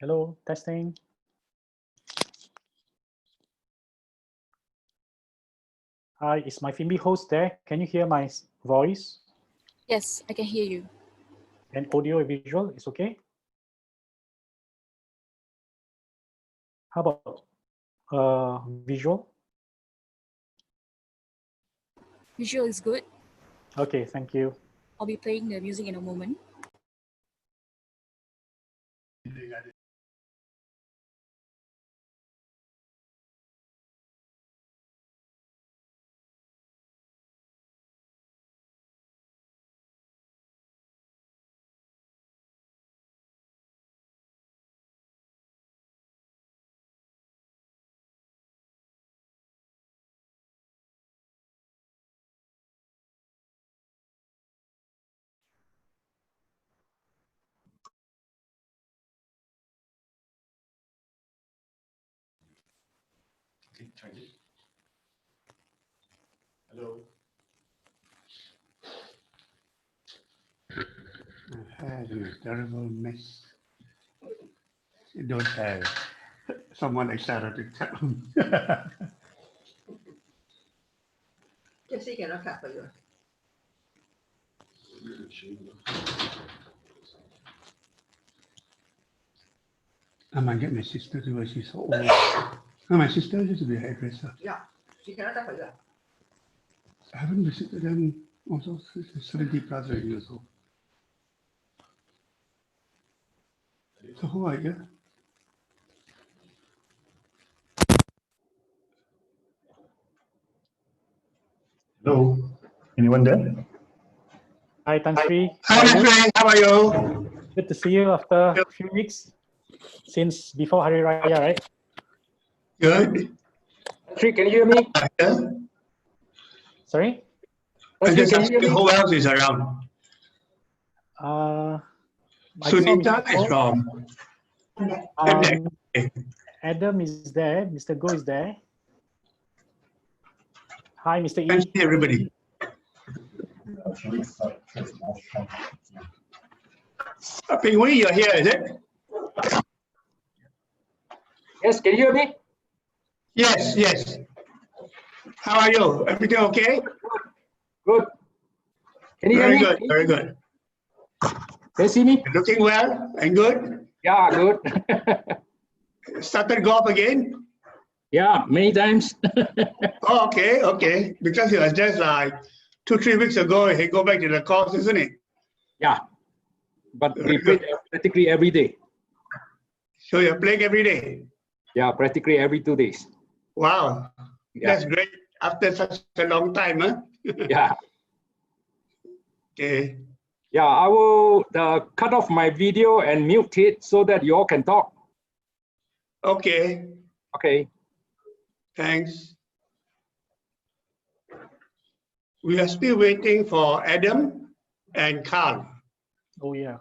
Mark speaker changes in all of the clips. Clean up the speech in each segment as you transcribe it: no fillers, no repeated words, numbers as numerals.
Speaker 1: Hello, testing. Hi, is MyFinB host there? Can you hear my voice?
Speaker 2: Yes, I can hear you.
Speaker 1: And audio and visual is okay? How about visual?
Speaker 2: Visual is good.
Speaker 1: Okay, thank you.
Speaker 2: I'll be playing the music in a moment.
Speaker 3: Hello. I had a terrible mess. You don't have someone excited to tell them.
Speaker 4: KSI cannot clap for you.
Speaker 3: I might get my sister to her. She's so old. Oh, my sister used to be a hairdresser.
Speaker 4: Yeah, she cannot clap for you.
Speaker 3: I haven't visited them also since 70 plus years old. So who are you?
Speaker 5: Hello, anyone there?
Speaker 1: Hi, Tan Sri.
Speaker 5: Hi, my friend. How are you?
Speaker 1: Good to see you after a few weeks since before Hari Raya, right?
Speaker 5: Good.
Speaker 6: Sri, can you hear me?
Speaker 5: Yeah.
Speaker 1: Sorry?
Speaker 5: I'm
Speaker 6: Sri,
Speaker 5: just
Speaker 6: can you hear
Speaker 5: asking
Speaker 6: me?
Speaker 5: who else is around.
Speaker 1: I saw
Speaker 5: Sunita
Speaker 1: Mr.
Speaker 5: is
Speaker 1: Go.
Speaker 5: from.
Speaker 1: Adam is there. Mr. Go is there. Hi, Mr.
Speaker 5: Can
Speaker 1: E.
Speaker 5: see everybody. Ping Wei, you're here, is it?
Speaker 6: Yes, can you hear me?
Speaker 5: Yes, yes. How are you? Everything okay?
Speaker 6: Good. Can you
Speaker 5: Very
Speaker 6: hear me?
Speaker 5: good, very good.
Speaker 6: Can you see me?
Speaker 5: Looking well and good.
Speaker 6: Yeah, good.
Speaker 5: Started golf again?
Speaker 6: Yeah, many times.
Speaker 5: Oh, okay, okay. Because it was just like 2-3 weeks ago, he go back to the course, isn't it?
Speaker 6: Yeah, but we
Speaker 5: Very good.
Speaker 6: play practically every day.
Speaker 5: So you're playing every day?
Speaker 6: Yeah, practically every 2 days.
Speaker 5: Wow,
Speaker 6: Yeah,
Speaker 5: that's great. After such a long time, huh?
Speaker 6: yeah,
Speaker 5: Okay.
Speaker 6: yeah. I will cut off my video and mute it so that you all can talk.
Speaker 5: Okay,
Speaker 6: Okay.
Speaker 5: thanks. We are still waiting for Adam and Carl.
Speaker 1: Oh, yeah.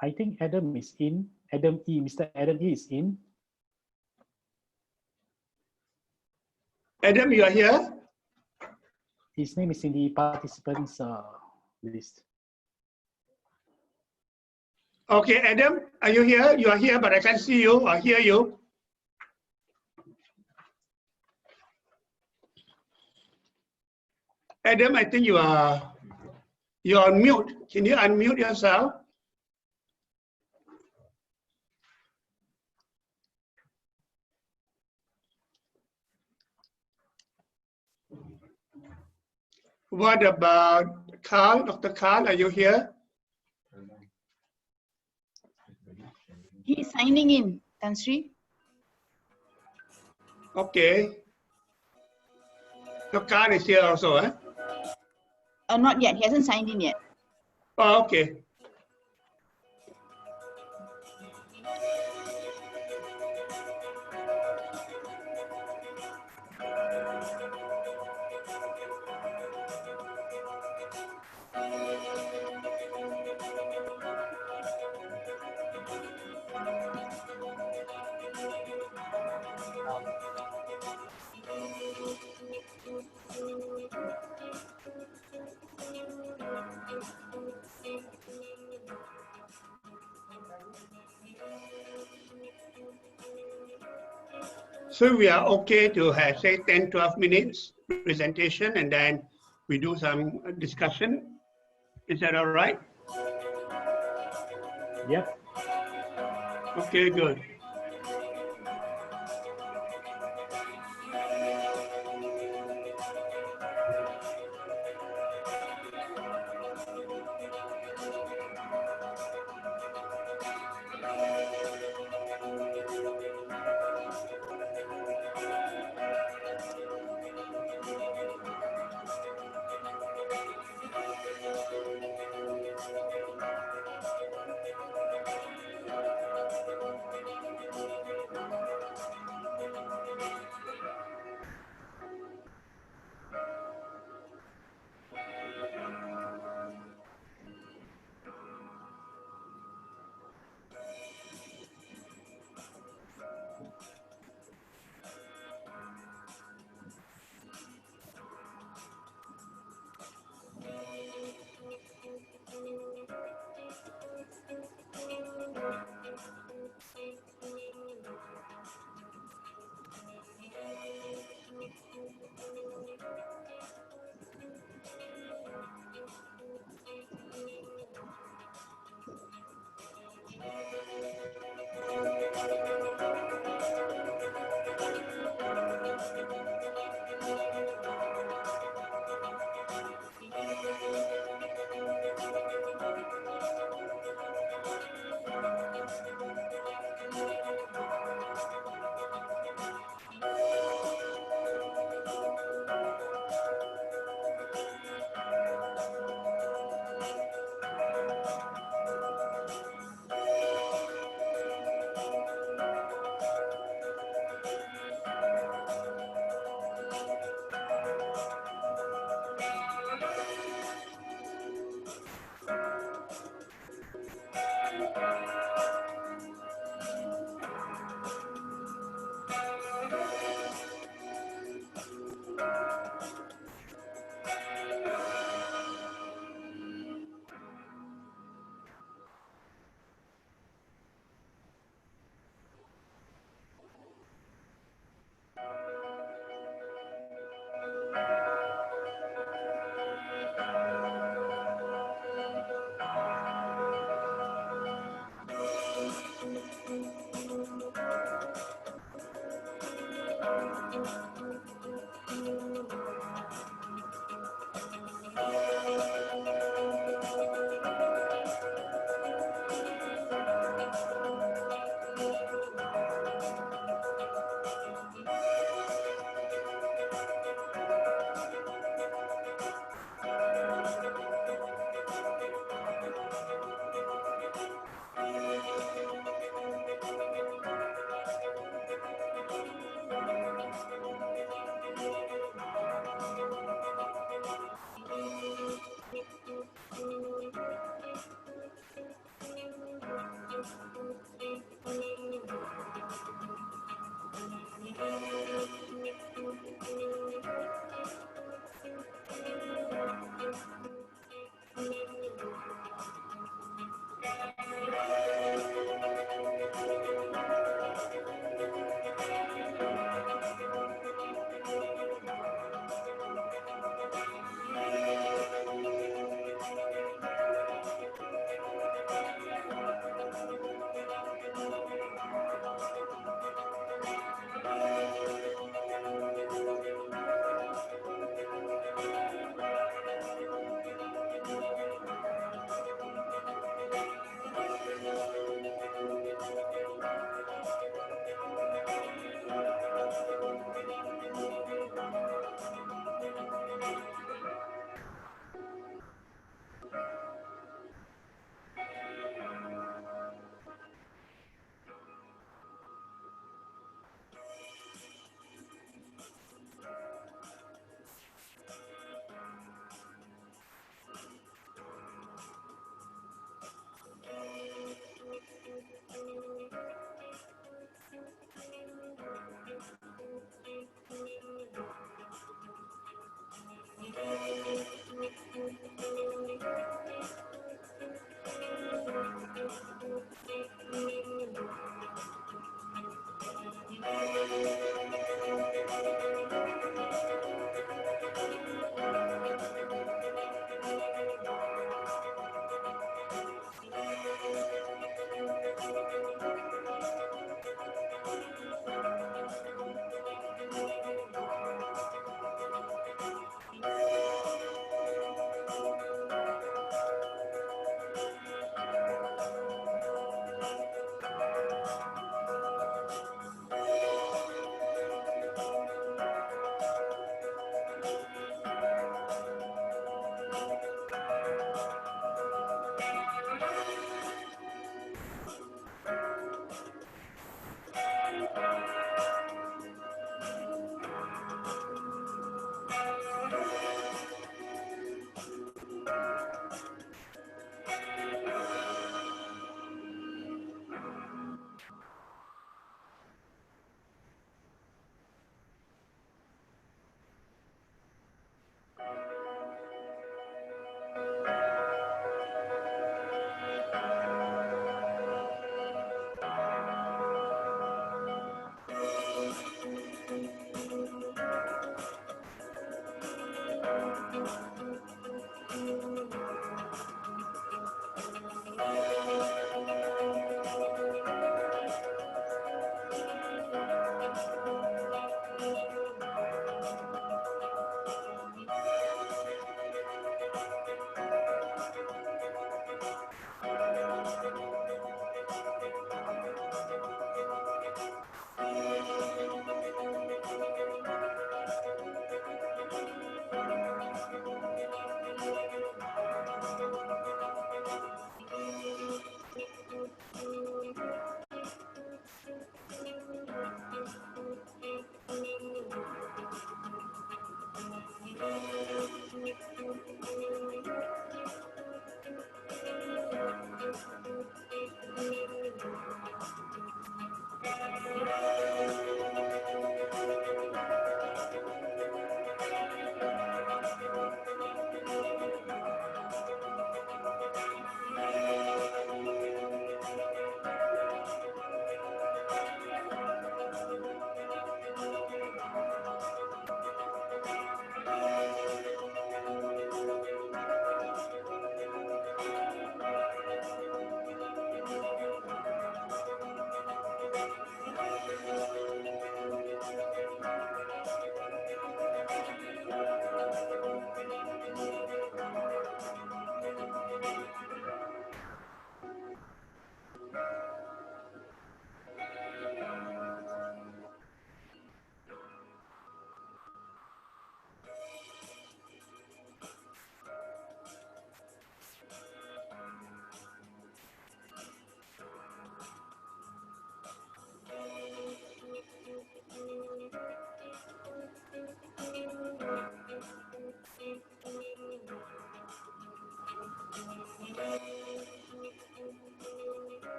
Speaker 1: I think Adam is in. Adam E. Mr. Adam E is in.
Speaker 5: Adam, you are here?
Speaker 1: His name is in the participants list.
Speaker 5: Okay, Adam, are you here? You are here, but I can't see you or hear you. Adam, I think you're on mute. Can you unmute yourself? What about Carl? Dr. Carl, are you here?
Speaker 7: He's signing in, Tan Sri.
Speaker 5: Okay. So Carl is here also, eh?
Speaker 7: Not yet. He hasn't signed in yet.
Speaker 5: Oh, okay. So we are okay to have, say, 10, 12 minutes presentation, and then we do some discussion. Is that all right?
Speaker 1: Yep.
Speaker 5: Okay, good.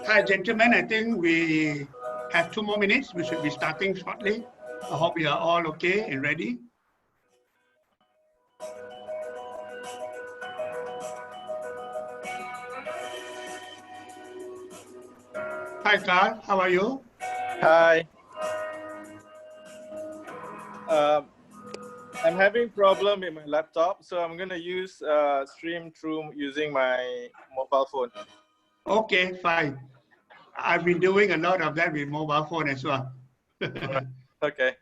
Speaker 5: Hi, gentlemen. I think we have 2 more minutes. We should be starting shortly. I hope you are all okay and ready. Hi, Carl. How are you?
Speaker 8: Hi. I'm having problem with my laptop, so I'm going to use stream through using my mobile phone.
Speaker 5: Okay, fine. I've been doing a lot of that with mobile phone as well.
Speaker 8: Okay.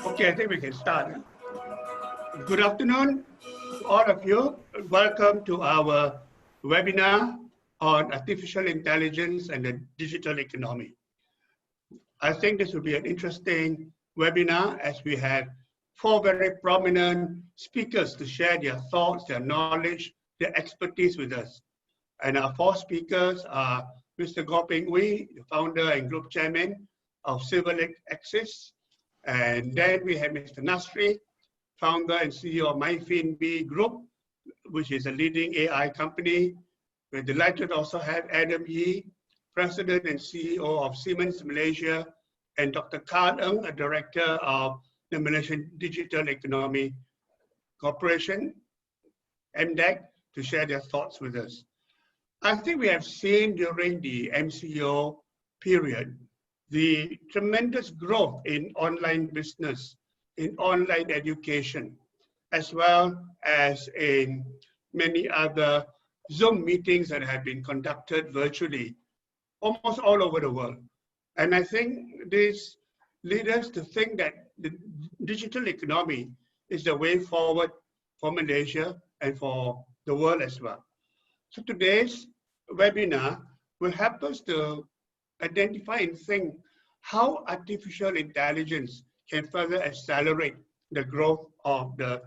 Speaker 5: Okay, I think we can start. Good afternoon to all of you. Welcome to our webinar on artificial intelligence and the digital economy. I think this will be an interesting webinar as we have 4 very prominent speakers to share their thoughts, their knowledge, their expertise with us. And our 4 speakers are Mr. Goh Peng Wee, the founder and group chairman of Silver Lake Axis. And then we have Mr. Nasri, founder and CEO of MyFinB Group, which is a leading AI company. We're delighted to also have Adam Yee, President and CEO of Siemens Malaysia, and Dr. Carl Ng, a director of the Malaysian Digital Economy Corporation, MDEC, to share their thoughts with us. I think we have seen during the MCO period the tremendous growth in online business, in online education, as well as in many other Zoom meetings that have been conducted virtually, almost all over the world. And I think this leads us to think that the digital economy is the way forward for Malaysia and for the world as well. So today's webinar will help us to identify and think how artificial intelligence can further accelerate the growth of the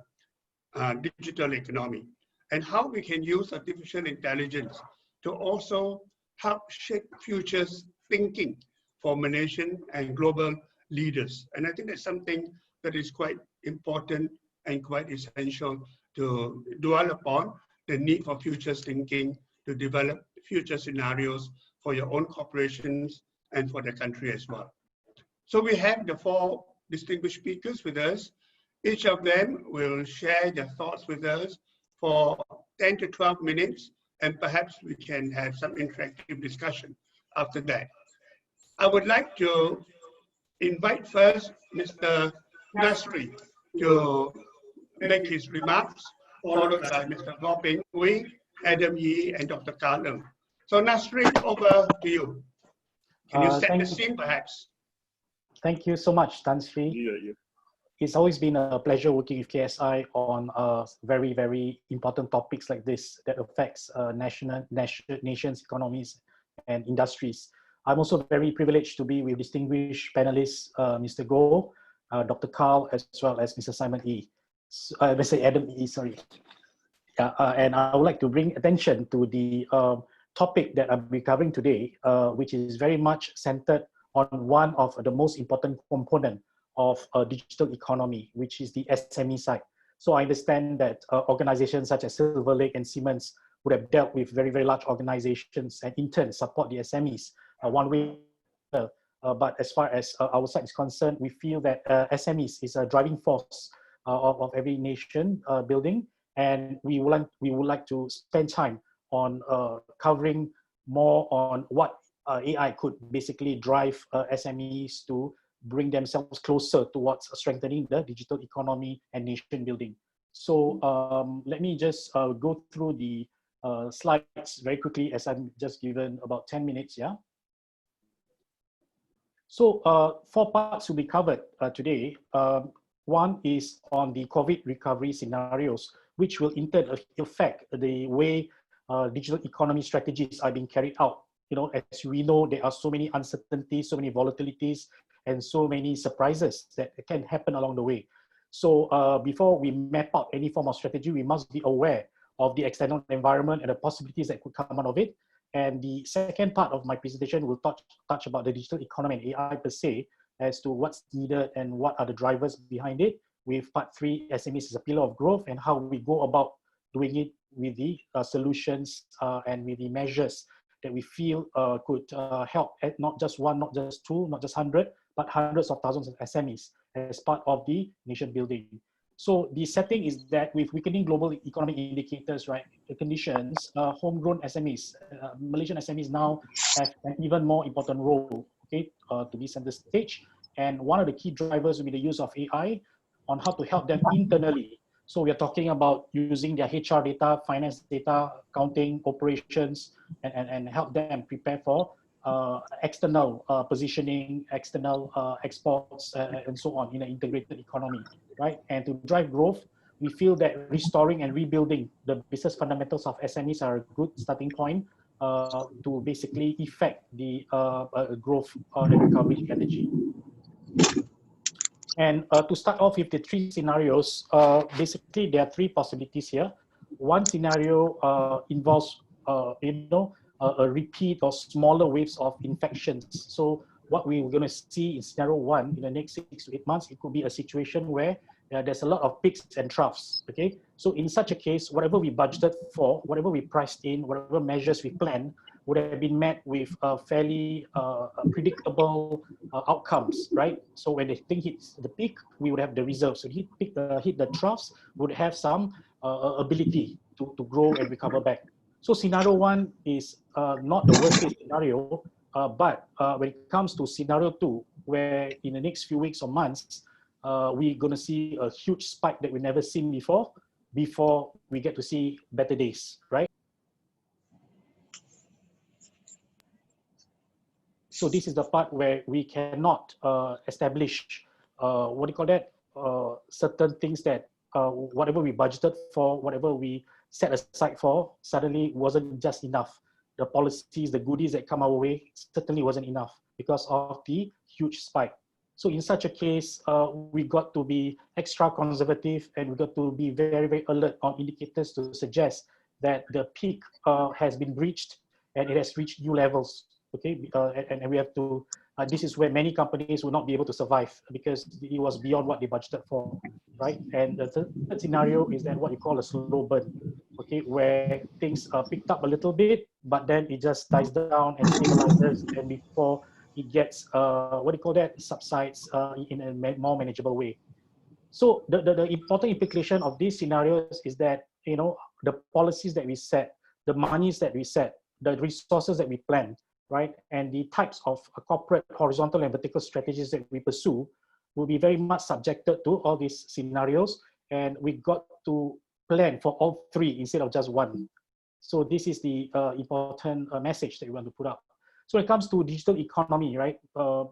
Speaker 5: digital economy, and how we can use artificial intelligence to also help shape futures thinking for Malaysian and global leaders. And I think that's something that is quite important and quite essential to dwell upon, the need for futures thinking to develop future scenarios for your own corporations and for the country as well. So we have the 4 distinguished speakers with us. Each of them will share their thoughts with us for 10 to 12 minutes, and perhaps we can have some interactive discussion after that. I would like to invite first Mr. Nasri to make his remarks, followed by Mr. Goh Peng Wee, Adam Yee, and Dr. Carl Ng. So Nasri, over to you. Can you set the scene perhaps?
Speaker 1: Thank you so much, Tan Sri. It's always been a pleasure working with KSI on very, very important topics like this that affects nations, economies, and industries. I'm also very privileged to be with distinguished panelists, Mr. Goh, Dr. Carl, as well as Mr. Simon E. Mr. Adam E, sorry. And I would like to bring attention to the topic that I'll be covering today, which is very much centered on one of the most important component of a digital economy, which is the SME side. So I understand that organizations such as Silver Lake and Siemens would have dealt with very, very large organizations and in turn support the SMEs one way or another. But as far as our side is concerned, we feel that SMEs is a driving force of every nation building. And we would like to spend time on covering more on what AI could basically drive SMEs to bring themselves closer towards strengthening the digital economy and nation building. So let me just go through the slides very quickly, as I'm just given about 10 minutes, yeah? So 4 parts will be covered today. One is on the COVID recovery scenarios, which will in turn affect the way digital economy strategies are being carried out. You know, as we know, there are so many uncertainties, so many volatilities, and so many surprises that can happen along the way. So before we map out any form of strategy, we must be aware of the external environment and the possibilities that could come out of it. And the second part of my presentation will touch about the digital economy and AI per se, as to what's needed and what are the drivers behind it. With part 3, SMEs as a pillar of growth, and how we go about doing it with the solutions and with the measures that we feel could help at not just one, not just two, not just 100, but hundreds of thousands of SMEs as part of the nation building. So the setting is that with weakening global economic indicators, right, the conditions, homegrown SMEs, Malaysian SMEs now have an even more important role, okay, to be center stage. And one of the key drivers will be the use of AI on how to help them internally. So we are talking about using their HR data, finance data, accounting, operations, and help them prepare for external positioning, external exports, and so on in an integrated economy, right? And to drive growth, we feel that restoring and rebuilding the business fundamentals of SMEs are a good starting point to basically effect the growth and recovery strategy. And to start off with the 3 scenarios, basically there are 3 possibilities here. One scenario involves, a repeat or smaller waves of infections. So what we're going to see in scenario 1 in the next 6 to 8 months, it could be a situation where there's a lot of peaks and troughs, okay? So in such a case, whatever we budgeted for, whatever we priced in, whatever measures we planned, would have been met with fairly predictable outcomes, right? So when the thing hits the peak, we would have the reserves. So hit the troughs, would have some ability to grow and recover back. So scenario 1 is not the worst case scenario, but when it comes to scenario 2, where in the next few weeks or months, we're going to see a huge spike that we've never seen before we get to see better days, right? So this is the part where we cannot establish, certain things that whatever we budgeted for, whatever we set aside for, suddenly wasn't just enough. The policies, the goodies that come our way certainly wasn't enough because of the huge spike. So in such a case, we got to be extra conservative, and we got to be very, very alert on indicators to suggest that the peak has been breached and it has reached new levels. Okay, and we have to, this is where many companies will not be able to survive because it was beyond what they budgeted for, right? And the third scenario is then what you call a slow burn, okay, where things picked up a little bit, but then it just dies down and stabilizes, and before it gets, subsides in a more manageable way. So the important implication of these scenarios is that, the policies that we set, the monies that we set, the resources that we plan, right, and the types of corporate horizontal and vertical strategies that we pursue will be very much subjected to all these scenarios, and we got to plan for all 3 instead of just one. So this is the important message that we want to put up. So when it comes to digital economy, right,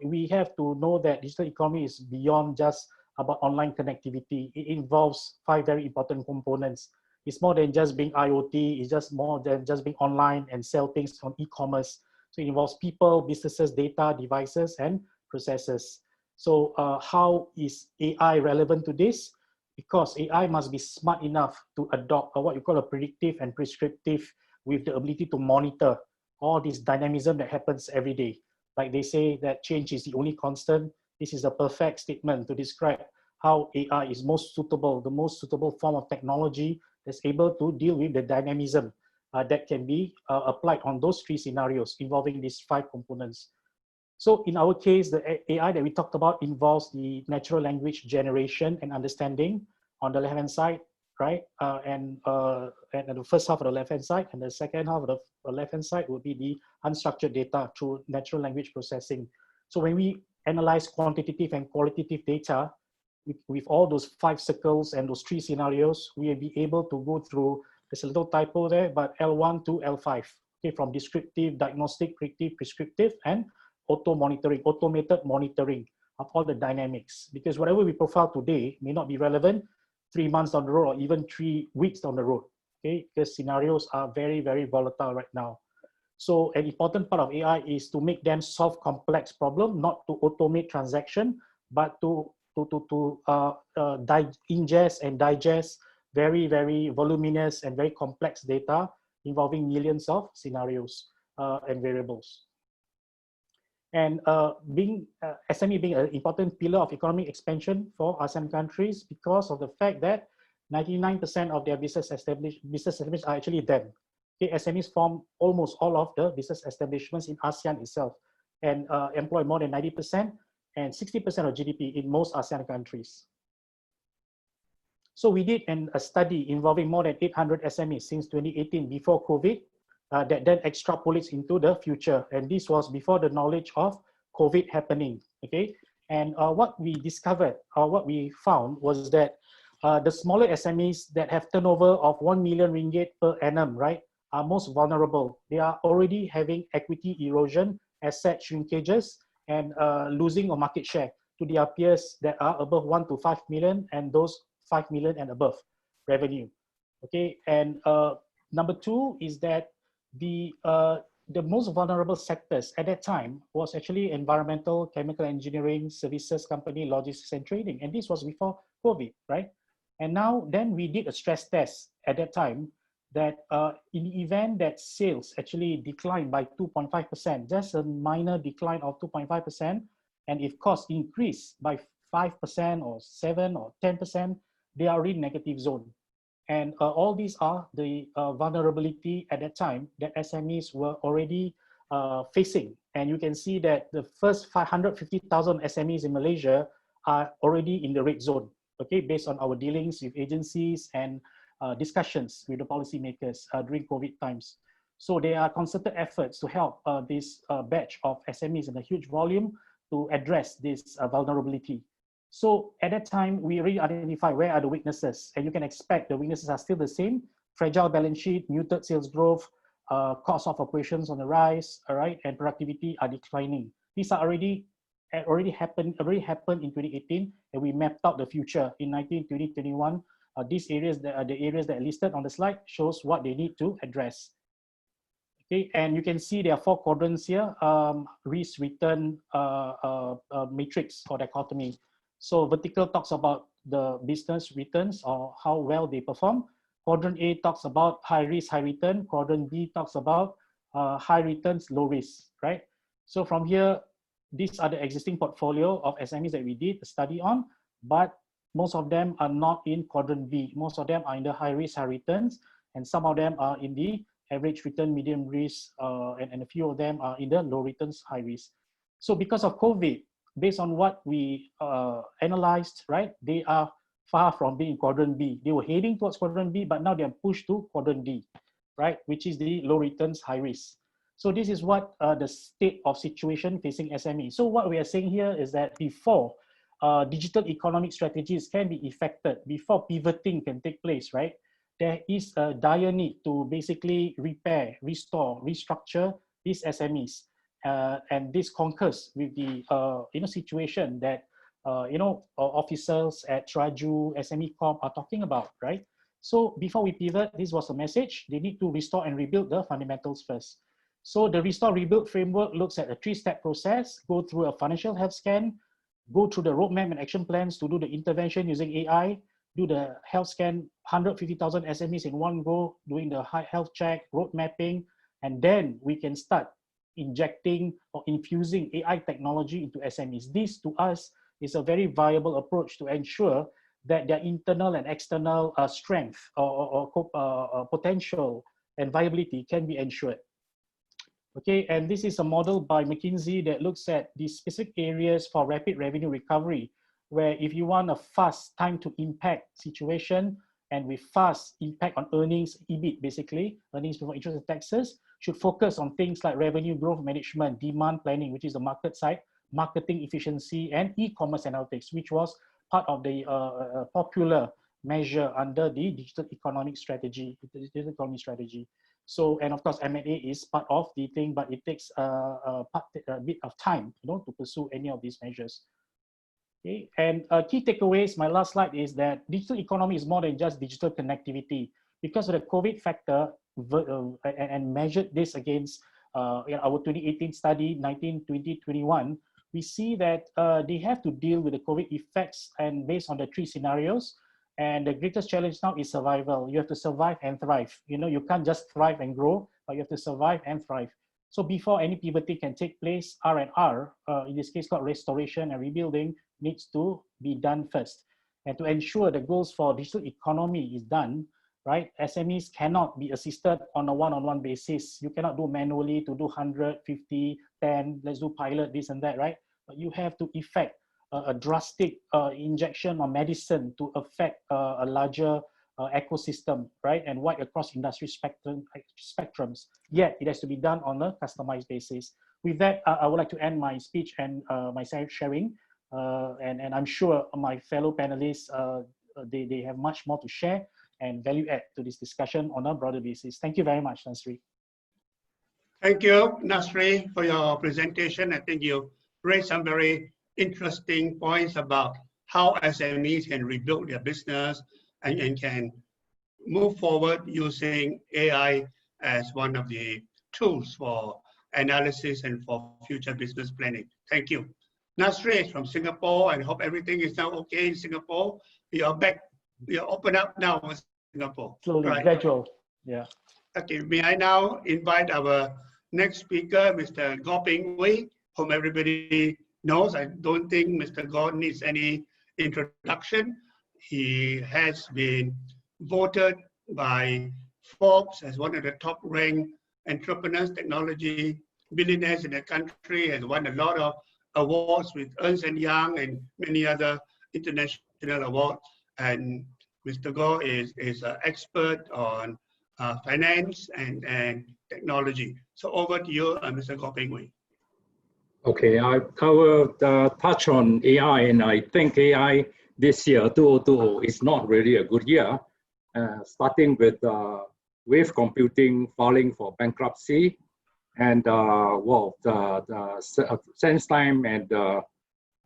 Speaker 1: we have to know that digital economy is beyond just about online connectivity. It involves 5 very important components. It's more than just being IoT, it's just more than just being online and sell things on e-commerce. So it involves people, businesses, data, devices, and processes. So how is AI relevant to this? Because AI must be smart enough to adopt what you call a predictive and prescriptive, with the ability to monitor all this dynamism that happens every day. Like they say that change is the only constant. This is a perfect statement to describe how AI is most suitable, the most suitable form of technology that's able to deal with the dynamism that can be applied on those 3 scenarios involving these 5 components. So in our case, the AI that we talked about involves the natural language generation and understanding on the left-hand side, right? And the first half of the left-hand side, and the second half of the left-hand side would be the unstructured data through natural language processing. So when we analyze quantitative and qualitative data, with all those 5 circles and those 3 scenarios, we will be able to go through, there's a little typo there, but L1 to L5, okay, from descriptive, diagnostic, predictive, prescriptive, and automated monitoring of all the dynamics. Because whatever we profile today may not be relevant 3 months down the road or even 3 weeks down the road, okay, because scenarios are very, very volatile right now. So an important part of AI is to make them solve complex problem, not to automate transaction, but to ingest and digest very, very voluminous and very complex data involving millions of scenarios and variables. And SME being an important pillar of economic expansion for ASEAN countries because of the fact that 99% of their business establishments are actually them. Okay, SMEs form almost all of the business establishments in ASEAN itself and employ more than 90% and 60% of GDP in most ASEAN countries. So we did a study involving more than 800 SMEs since 2018 before COVID that then extrapolates into the future. And this was before the knowledge of COVID happening, okay? And what we discovered or what we found was that the smaller SMEs that have turnover of 1 million ringgit per annum, right, are most vulnerable. They are already having equity erosion, asset shrinkages, and losing of market share to their peers that are above 1 to 5 million and those 5 million and above revenue. Okay, and number 2 is that the most vulnerable sectors at that time was actually environmental, chemical engineering, services company, logistics and trading. And this was before COVID, right? And now then we did a stress test at that time that in the event that sales actually declined by 2.5%, just a minor decline of 2.5%, and if costs increase by 5% or 7 or 10%, they are in negative zone. And all these are the vulnerability at that time that SMEs were already facing. And you can see that the first 550,000 SMEs in Malaysia are already in the red zone, okay, based on our dealings with agencies and discussions with the policymakers during COVID times. So there are concerted efforts to help this batch of SMEs in a huge volume to address this vulnerability. So at that time, we really identify where are the weaknesses, and you can expect the weaknesses are still the same: fragile balance sheet, muted sales growth, cost of operations on the rise, all right, and productivity are declining. These are already happened in 2018, and we mapped out the future in 2020, 21. These areas that are the areas that are listed on the slide shows what they need to address. Okay, and you can see there are 4 quadrants here, risk return matrix or dichotomy. So vertical talks about the business returns or how well they perform. Quadrant A talks about high risk, high return. Quadrant B talks about high returns, low risk, right? So from here, these are the existing portfolio of SMEs that we did a study on, but most of them are not in quadrant B. Most of them are in the high risk, high returns, and some of them are in the average return, medium risk, and a few of them are in the low returns, high risk. So because of COVID, based on what we analyzed, right, they are far from being quadrant B. They were heading towards quadrant B, but now they are pushed to quadrant D, right, which is the low returns, high risk. So this is what the state of situation facing SME. So what we are saying here is that before digital economic strategies can be effected, before pivoting can take place, right, there is a dire need to basically repair, restore, restructure these SMEs. And this concurs with the situation that officers at Traju, SME Corp are talking about, right? So before we pivot, this was a message. They need to restore and rebuild the fundamentals first. So the restore rebuild framework looks at a 3-step process: go through a financial health scan, go through the roadmap and action plans to do the intervention using AI, do the health scan, 150,000 SMEs in one go, doing the health check, road mapping, and then we can start injecting or infusing AI technology into SMEs. This, to us, is a very viable approach to ensure that their internal and external strength or potential and viability can be ensured. Okay, and this is a model by McKinsey that looks at the specific areas for rapid revenue recovery, where if you want a fast time to impact situation and with fast impact on earnings, EBIT basically, earnings before interest and taxes, should focus on things like revenue growth management, demand planning, which is the market side, marketing efficiency, and e-commerce analytics, which was part of the popular measure under the digital economic strategy, So, and of course, M&A is part of the thing, but it takes a bit of time, to pursue any of these measures. Okay, and key takeaways, my last slide is that digital economy is more than just digital connectivity. Because of the COVID factor, and measured this against our 2018 study, 19, 20, 21, we see that they have to deal with the COVID effects, and based on the 3 scenarios. And the greatest challenge now is survival. You have to survive and thrive. You can't just thrive and grow, but you have to survive and thrive. So before any pivoting can take place, R&R, in this case called restoration and rebuilding, needs to be done first. And to ensure the goals for digital economy is done, right? SMEs cannot be assisted on a one-on-one basis. You cannot do manually to do 100, 50, 10, let's do pilot, this and that, right? But you have to effect a drastic injection of medicine to affect a larger ecosystem, right? And wide across industry spectrums. Yet it has to be done on a customized basis. With that, I would like to end my speech and my sharing. And I'm sure my fellow panelists, they have much more to share and value add to this discussion on a broader basis. Thank you very much, Nasri.
Speaker 5: Thank you, Nasri, for your presentation. I think you raised some very interesting points about how SMEs can rebuild their business and can move forward using AI as one of the tools for analysis and for future business planning. Thank you. Nasri is from Singapore, and hope everything is now okay in Singapore. We are back. We are open up now with Singapore.
Speaker 1: Slowly, right. Gradual. Yeah.
Speaker 5: Okay, may I now invite our next speaker, Mr. Goh Ping Wei, whom everybody knows. I don't think Mr. Goh needs any introduction. He has been voted by Forbes as one of the top-ranked entrepreneurs, technology billionaires in the country, has won a lot of awards with Ernst & Young and many other international awards. And Mr. Goh is an expert on finance and technology. So over to you, Mr. Goh Ping Wei.
Speaker 6: Okay, I will touch on AI, and I think AI this year, 2020, is not really a good year, starting with wave computing filing for bankruptcy, and the SenseTime and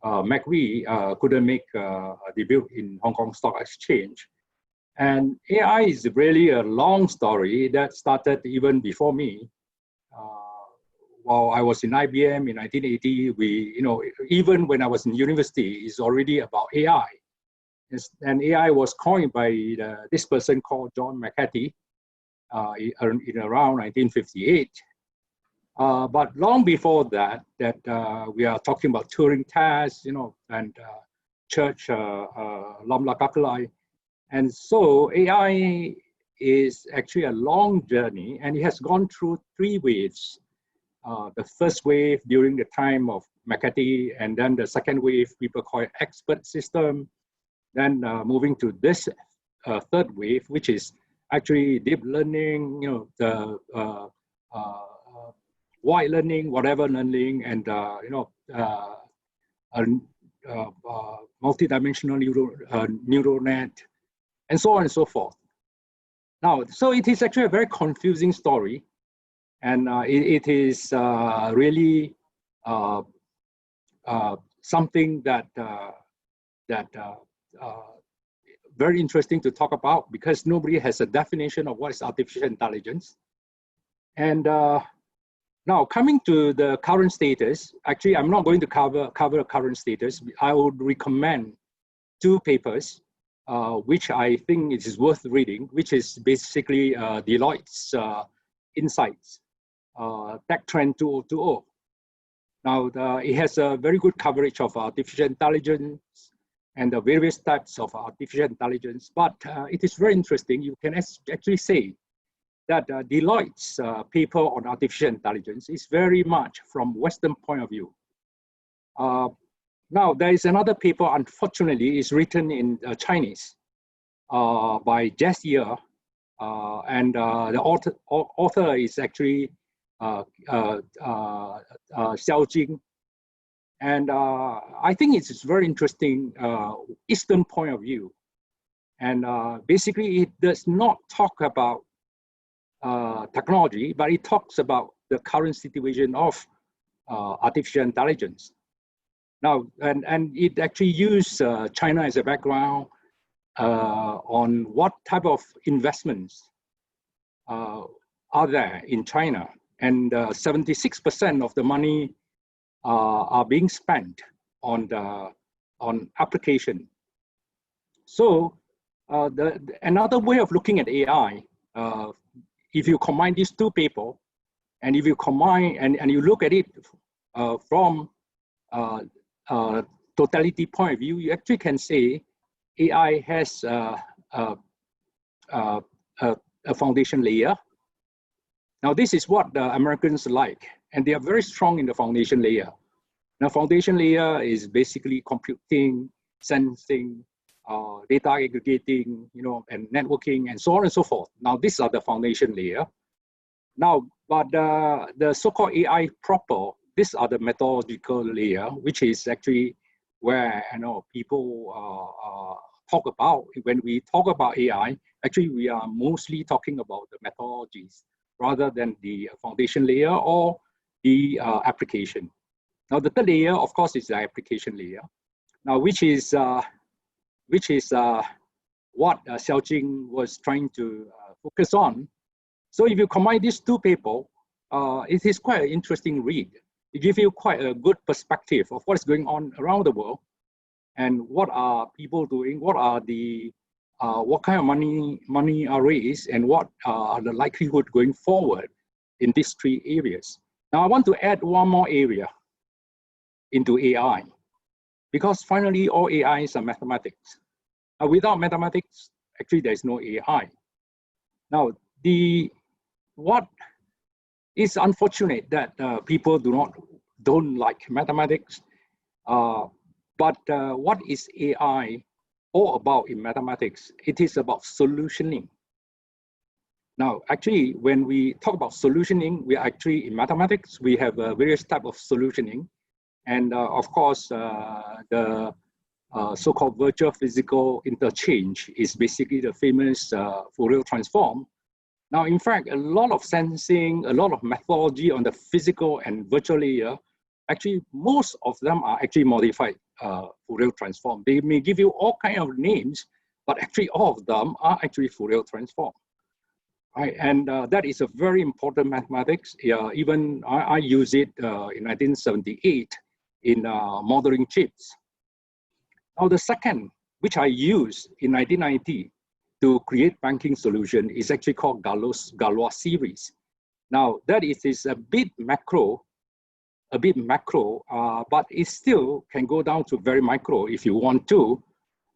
Speaker 6: McVie couldn't make a debut in Hong Kong Stock Exchange. And AI is really a long story that started even before me. While I was in IBM in 1980, even when I was in university, it's already about AI. And AI was coined by this person called John McCarthy in around 1958. But long before that, we are talking about Turing tests, and church Lambda calculi. And so AI is actually a long journey, and it has gone through 3 waves. The first wave during the time of McCarthy, and then the second wave, people call it expert system. Then moving to this third wave, which is actually deep learning, the wide learning, whatever learning, and multidimensional neural net, and so on and so forth. Now, so it is actually a very confusing story, and it is really something that very interesting to talk about, because nobody has a definition of what is artificial intelligence. And now coming to the current status, actually I'm not going to cover current status. I would recommend 2 papers which I think it is worth reading, which is basically Deloitte's Insights, Tech Trend 2020. Now, it has a very good coverage of artificial intelligence and the various types of artificial intelligence, but it is very interesting. You can actually say that Deloitte's paper on artificial intelligence is very much from Western point of view. Now, there is another paper, unfortunately, is written in Chinese by Jess Ye, and the author is actually Xiao Jing. And I think it's very interesting Eastern point of view. And basically, it does not talk about technology, but it talks about the current situation of artificial intelligence. Now, and it actually used China as a background on what type of investments are there in China. And 76% of the money are being spent on application. So another way of looking at AI, if you combine these two papers, and if you combine and you look at it from totality point of view, you actually can say AI has a foundation layer. Now, this is what the Americans like, and they are very strong in the foundation layer. Now, foundation layer is basically computing, sensing, data aggregating, and networking, and so on and so forth. Now, these are the foundation layer. Now, but the so-called AI proper, these are the methodological layer, which is actually where people talk about. When we talk about AI, actually we are mostly talking about the methodologies rather than the foundation layer or the application. Now, the third layer, of course, is the application layer. Now, which is what Xiaojing was trying to focus on. So if you combine these two papers, it is quite an interesting read. It gives you quite a good perspective of what is going on around the world and what are people doing, what are the what kind of money are raised, and what are the likelihood going forward in these three areas. Now, I want to add one more area into AI, because finally all AIs are mathematics. Without mathematics, actually there is no AI. Now, what is unfortunate that people don't like mathematics, but what is AI all about in mathematics? It is about solutioning. Now, actually, when we talk about solutioning, we actually, in mathematics, we have various types of solutioning. And of course, the so-called virtual physical interchange is basically the famous Fourier transform. Now, in fact, a lot of sensing, a lot of methodology on the physical and virtual layer, actually, most of them are actually modified Fourier transform. They may give you all kinds of names, but actually all of them are actually Fourier transform. Right? And that is a very important mathematics. Even I use it in 1978 in modeling chips. Now, the second, which I used in 1990 to create banking solution, is actually called Galois series. Now, that is a bit macro, but it still can go down to very micro if you want to.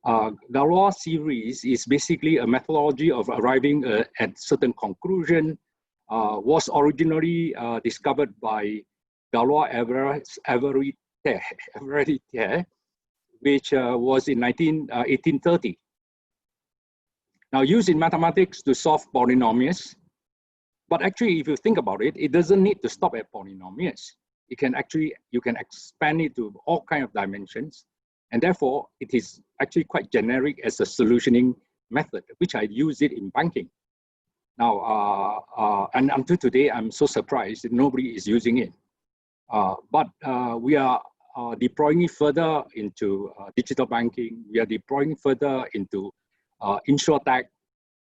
Speaker 6: Galois series is basically a methodology of arriving at certain conclusion, was originally discovered by Galois Everettier, which was in 1830. Now, used in mathematics to solve polynomials, but actually, if you think about it, it doesn't need to stop at polynomials. It can actually, you can expand it to all kinds of dimensions, and therefore, it is actually quite generic as a solutioning method, which I use it in banking. Now, and until today, I'm so surprised that nobody is using it. But we are deploying it further into digital banking. We are deploying further into InsurTech.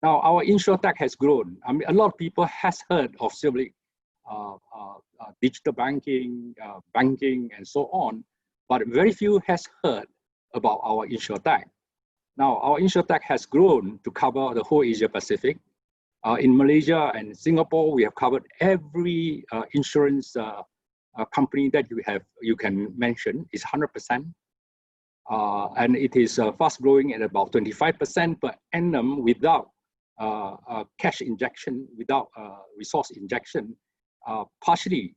Speaker 6: Now, our InsurTech has grown. I mean, a lot of people has heard of digital banking, and so on, but very few has heard about our InsurTech. Now, our InsurTech has grown to cover the whole Asia Pacific. In Malaysia and Singapore, we have covered every insurance company that you can mention. Is 100%. And it is fast growing at about 25% per annum without cash injection, without resource injection, partially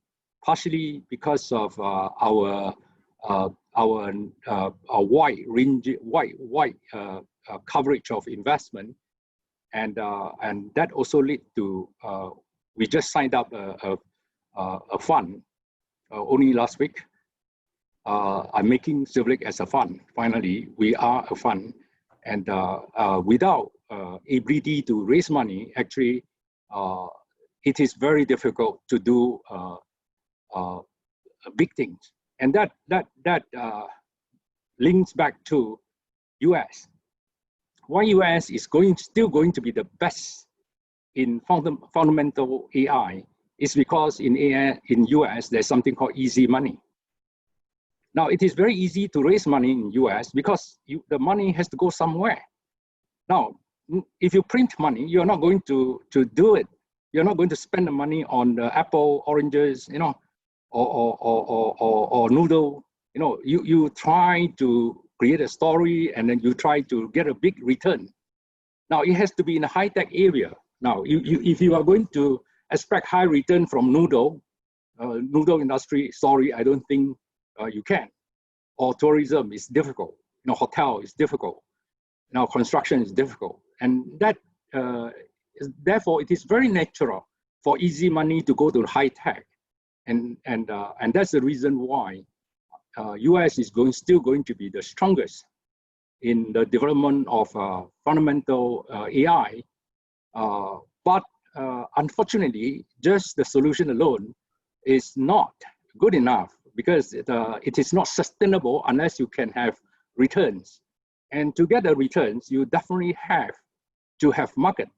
Speaker 6: because of our wide range, wide coverage of investment, and that also lead to we just signed up a fund only last week, are making Silverlake as a fund. Finally, we are a fund, and without ability to raise money, actually, it is very difficult to do big things. And that links back to US. Why US is still going to be the best in fundamental AI is because in US, there's something called easy money. Now, it is very easy to raise money in US because the money has to go somewhere. Now, if you print money, you're not going to do it. You're not going to spend the money on the apple, oranges, you know, or noodle. You know, you try to create a story and then you try to get a big return. Now, it has to be in a high-tech area. Now, if you are going to expect high return from noodle industry, sorry, I don't think you can. Or tourism is difficult. You know, hotel is difficult. Now, construction is difficult. And that, therefore, it is very natural for easy money to go to high-tech. And that's the reason why US is still going to be the strongest in the development of fundamental AI. But unfortunately, just the solution alone is not good enough because it is not sustainable unless you can have returns. And to get the returns, you definitely have to have market.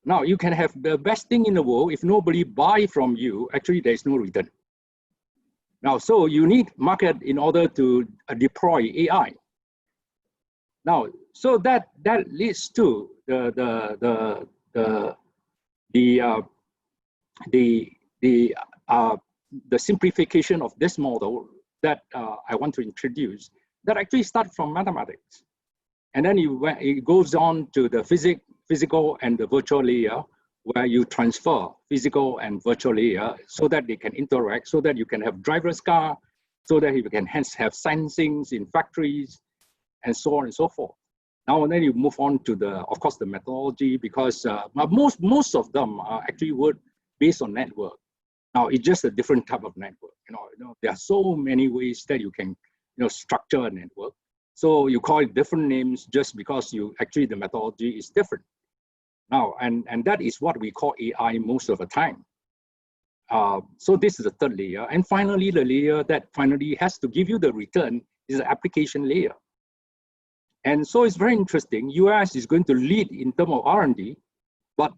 Speaker 6: Now, you can have the best thing in the world. If nobody buy from you, actually, there's no return. Now, so you need market in order to deploy AI. Now, so that leads to the simplification of this model that I want to introduce. That actually starts from mathematics, and then it goes on to the physical and the virtual layer, where you transfer physical and virtual layer so that they can interact, so that you can have driverless car, so that you can hence have sensings in factories, and so on and so forth. Now and then you move on to of course, the methodology, because most of them are actually based on network. Now it's just a different type of network. You know, there are so many ways that you can structure a network. So you call it different names just because the methodology is different. Now, and that is what we call AI most of the time. So this is the third layer. And finally, the layer that finally has to give you the return is the application layer. And so it's very interesting. US is going to lead in terms of R&D, but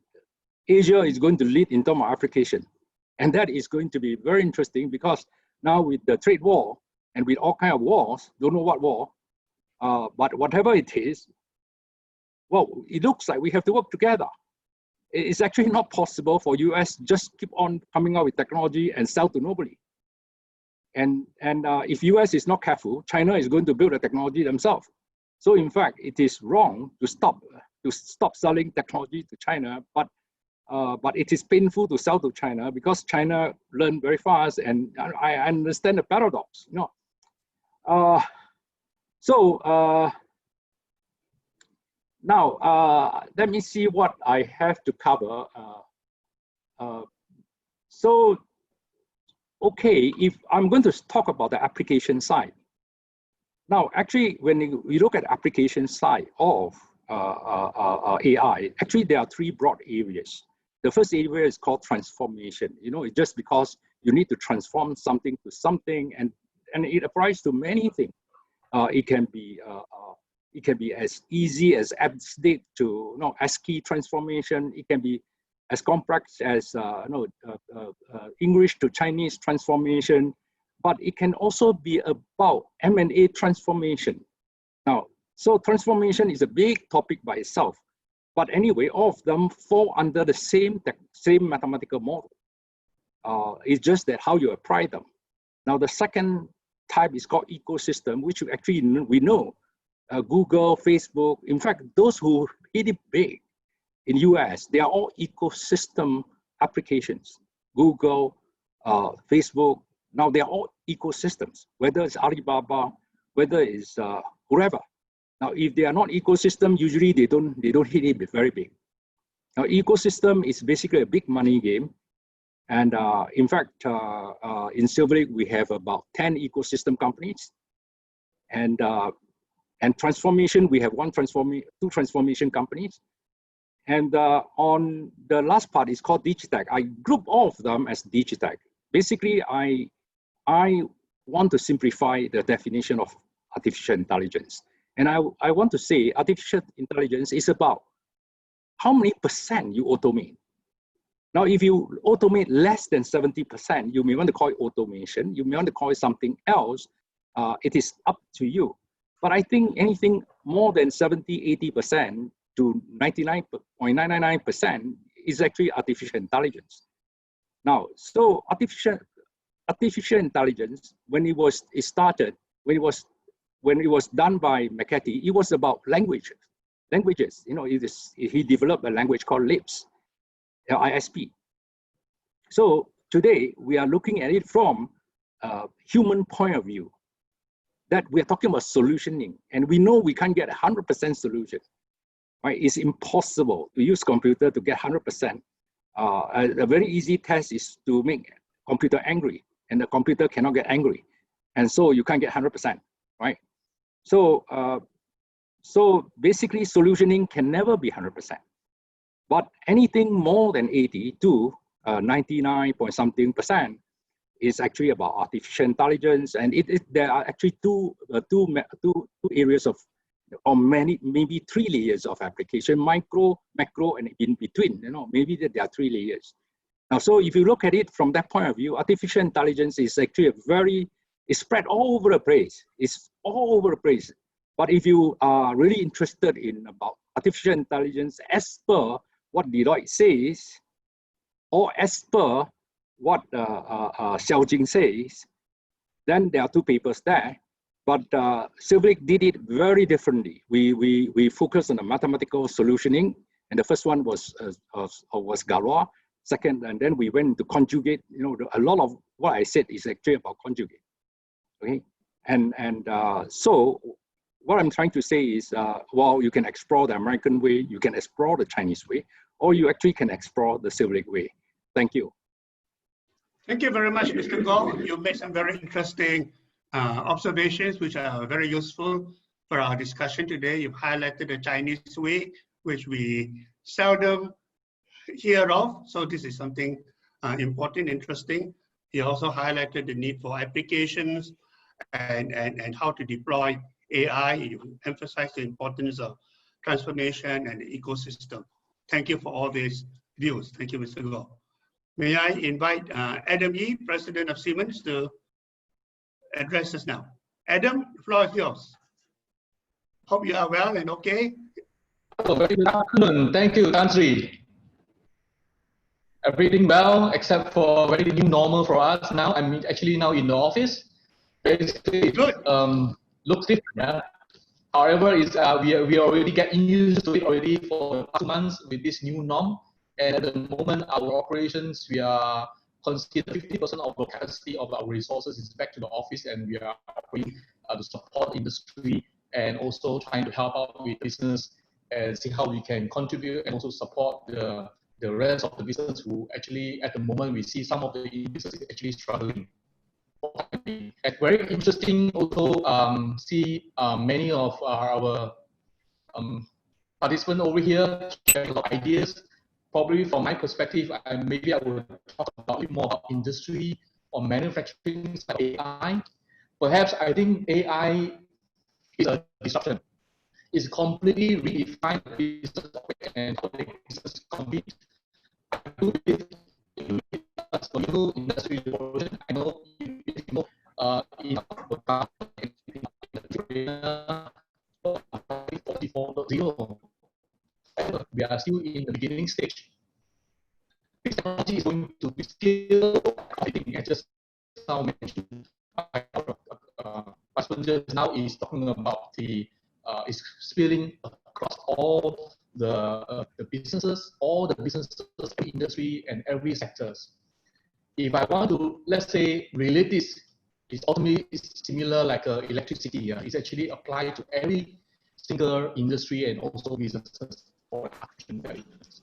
Speaker 6: Asia is going to lead in terms of application. And that is going to be very interesting because now with the trade war and with all kinds of wars, don't know what war, but whatever it is, well, it looks like we have to work together. It's actually not possible for US just keep on coming out with technology and sell to nobody. And if US is not careful, China is going to build the technology themselves. So in fact, it is wrong to stop selling technology to China, but it is painful to sell to China because China learned very fast, and I understand the paradox. Now, let me see what I have to cover. Okay, if I'm going to talk about the application side. Now, actually, when we look at application side of AI, actually there are three broad areas. The first area is called transformation. It's just because you need to transform something to something, and it applies to many things. It can be as easy as ASCII to ASCII transformation. It can be as complex as English to Chinese transformation, but it can also be about M&A transformation. Now, so transformation is a big topic by itself, but anyway, all of them fall under the same mathematical model. It's just that how you apply them. Now, the second type is called ecosystem, which actually we know. Google, Facebook, in fact, those who hit it big in US, they are all ecosystem applications. Google, Facebook, now they are all ecosystems, whether it's Alibaba, whether it's whoever. Now, if they are not ecosystem, usually they don't hit it very big. Now, ecosystem is basically a big money game. And in fact, in Silver Lake, we have about 10 ecosystem companies. And transformation, we have two transformation companies. And on the last part is called Digitech. I group all of them as Digitech. Basically, I want to simplify the definition of artificial intelligence. And I want to say artificial intelligence is about how many percent you automate. Now, if you automate less than 70%, you may want to call it automation. You may want to call it something else. It is up to you. But I think anything more than 70, 80% to 99.999% is actually artificial intelligence. Now, so artificial intelligence, when it was done by McCarthy, it was about languages. You know, he developed a language called LISP, L-I-S-P. So today we are looking at it from a human point of view, that we are talking about solutioning, and we know we can't get 100% solution. Right? It's impossible to use computer to get 100%. A very easy test is to make computer angry, and the computer cannot get angry, and so you can't get 100%. Right? So so basically, solutioning can never be 100%. But anything more than 80 to 99-point-something% is actually about artificial intelligence, and there are actually two areas of, or maybe 3 layers of application: micro, macro, and in between. You know, maybe there are 3 layers. Now, so if you look at it from that point of view, artificial intelligence is actually it's spread all over the place. It's all over the place. But if you are really interested in about artificial intelligence as per what Deloitte says, or as per what Xiaojing says, then there are 2 papers there. But Silver Lake did it very differently. We focused on the mathematical solutioning, and the first one was Galois. Second, and then we went to conjugate. You know, a lot of what I said is actually about conjugate. Okay, and so what I'm trying to say is, well, you can explore the American way, you can explore the Chinese way, or you actually can explore the Silver Lake way. Thank you.
Speaker 5: Thank you very much, Mr. Goh. You made some very interesting observations, which are very useful for our discussion today. You've highlighted the Chinese way, which we seldom hear of. So this is something important, interesting. You also highlighted the need for applications and how to deploy AI. You emphasized the importance of transformation and the ecosystem. Thank you for all these views. Thank you, Mr. Goh. May I invite Adam Yee, President of Siemens, to address us now. Adam, the floor is yours. Hope you are well and okay.
Speaker 9: Hello, very good afternoon. Thank you, Tan Sri. Everything well, except for very new normal for us now. I'm actually now in the office. Basically,
Speaker 5: good.
Speaker 9: Looks different. Yeah? However, we already getting used to it already for 2 months with this new norm. And at the moment, our operations, we are considered 50% of the capacity of our resources is back to the office, and we are operating to support industry and also trying to help out with business and see how we can contribute and also support the rest of the business who actually, at the moment, we see some of the businesses actually struggling. It's very interesting also see many of our participants over here sharing a lot of ideas. Probably from my perspective, maybe I will talk about it more about industry or manufacturing like AI. Perhaps I think AI is a disruption. It's completely redefined the business and how the business compete. I do believe in new industry revolution. I know in we are still in the beginning stage. This technology is going to be still, I think, just now mentioned. Husband just now is talking about the is spilling across all the businesses, every industry, and every sectors. If I want to, let's say, relate this, it's ultimately similar like electricity. It's actually applied to every single industry and also businesses for artificial intelligence.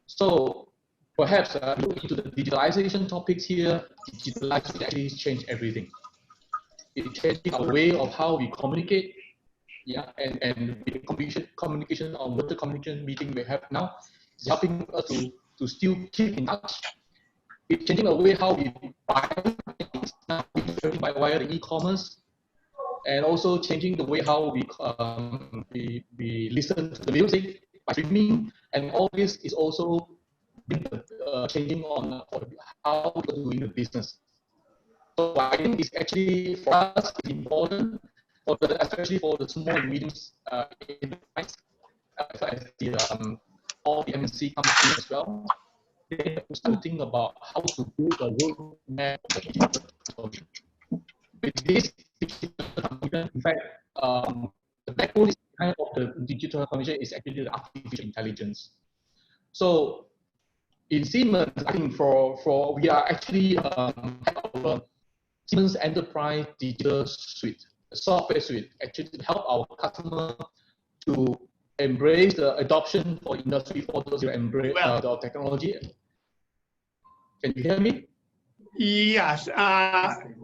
Speaker 9: So perhaps perhaps look into the digitalization topics here. Digitalization actually changed everything. It changed our way of how we communicate. Yeah, and the communication on virtual communication meeting we have now is helping us to still keep in touch. It's changing the way how we buy things now, via the e-commerce, and also changing the way how we listen to the music by streaming, and all this is also changing on how we're doing the business. So I think it's actually for us it's important, especially for the small and medium enterprise, as all the MNC companies as well. They have to start think about how to build a roadmap of the digital transformation. With this digital transformation, in fact, the backbone of the digital transformation is actually the artificial intelligence. So in Siemens, I think for we are actually our Siemens Enterprise Digital Suite, the software suite, actually to help our customer to embrace the adoption for Industry 4.0, embrace the technology. Can you hear me?
Speaker 5: Yes.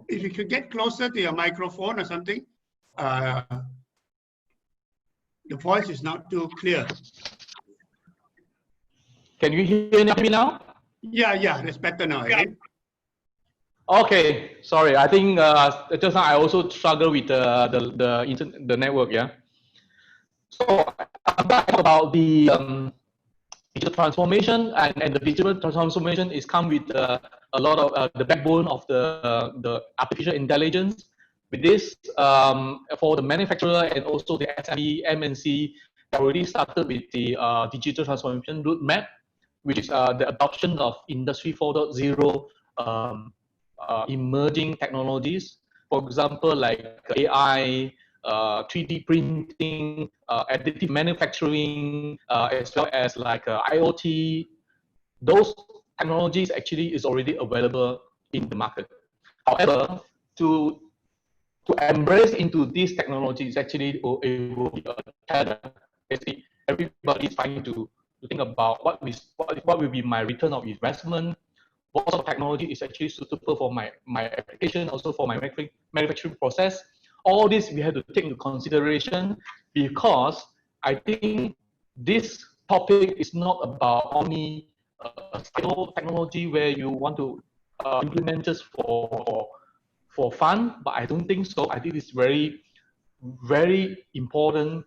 Speaker 5: If you could get closer to your microphone or something, the voice is not too clear.
Speaker 9: Can you hear me now?
Speaker 5: Yeah, that's better now, I think.
Speaker 9: Okay, sorry. I think just now I also struggle with the network. Yeah. So about the digital transformation, and the digital transformation is come with a lot of the backbone of the artificial intelligence. With this, for the manufacturer and also the SME, MNC, already started with the digital transformation roadmap, which is the adoption of Industry 4.0 emerging technologies. For example, like AI, 3D printing, additive manufacturing, as well as like IoT. Those technologies actually is already available in the market. However, to embrace into these technologies, actually it will be a challenge. Everybody is trying to think about what will be my return of investment, what sort of technology is actually suitable for my application, also for my manufacturing process. All this we have to take into consideration, because I think this topic is not about only technology where you want to implement just for fun, but I don't think so. I think it's very, very important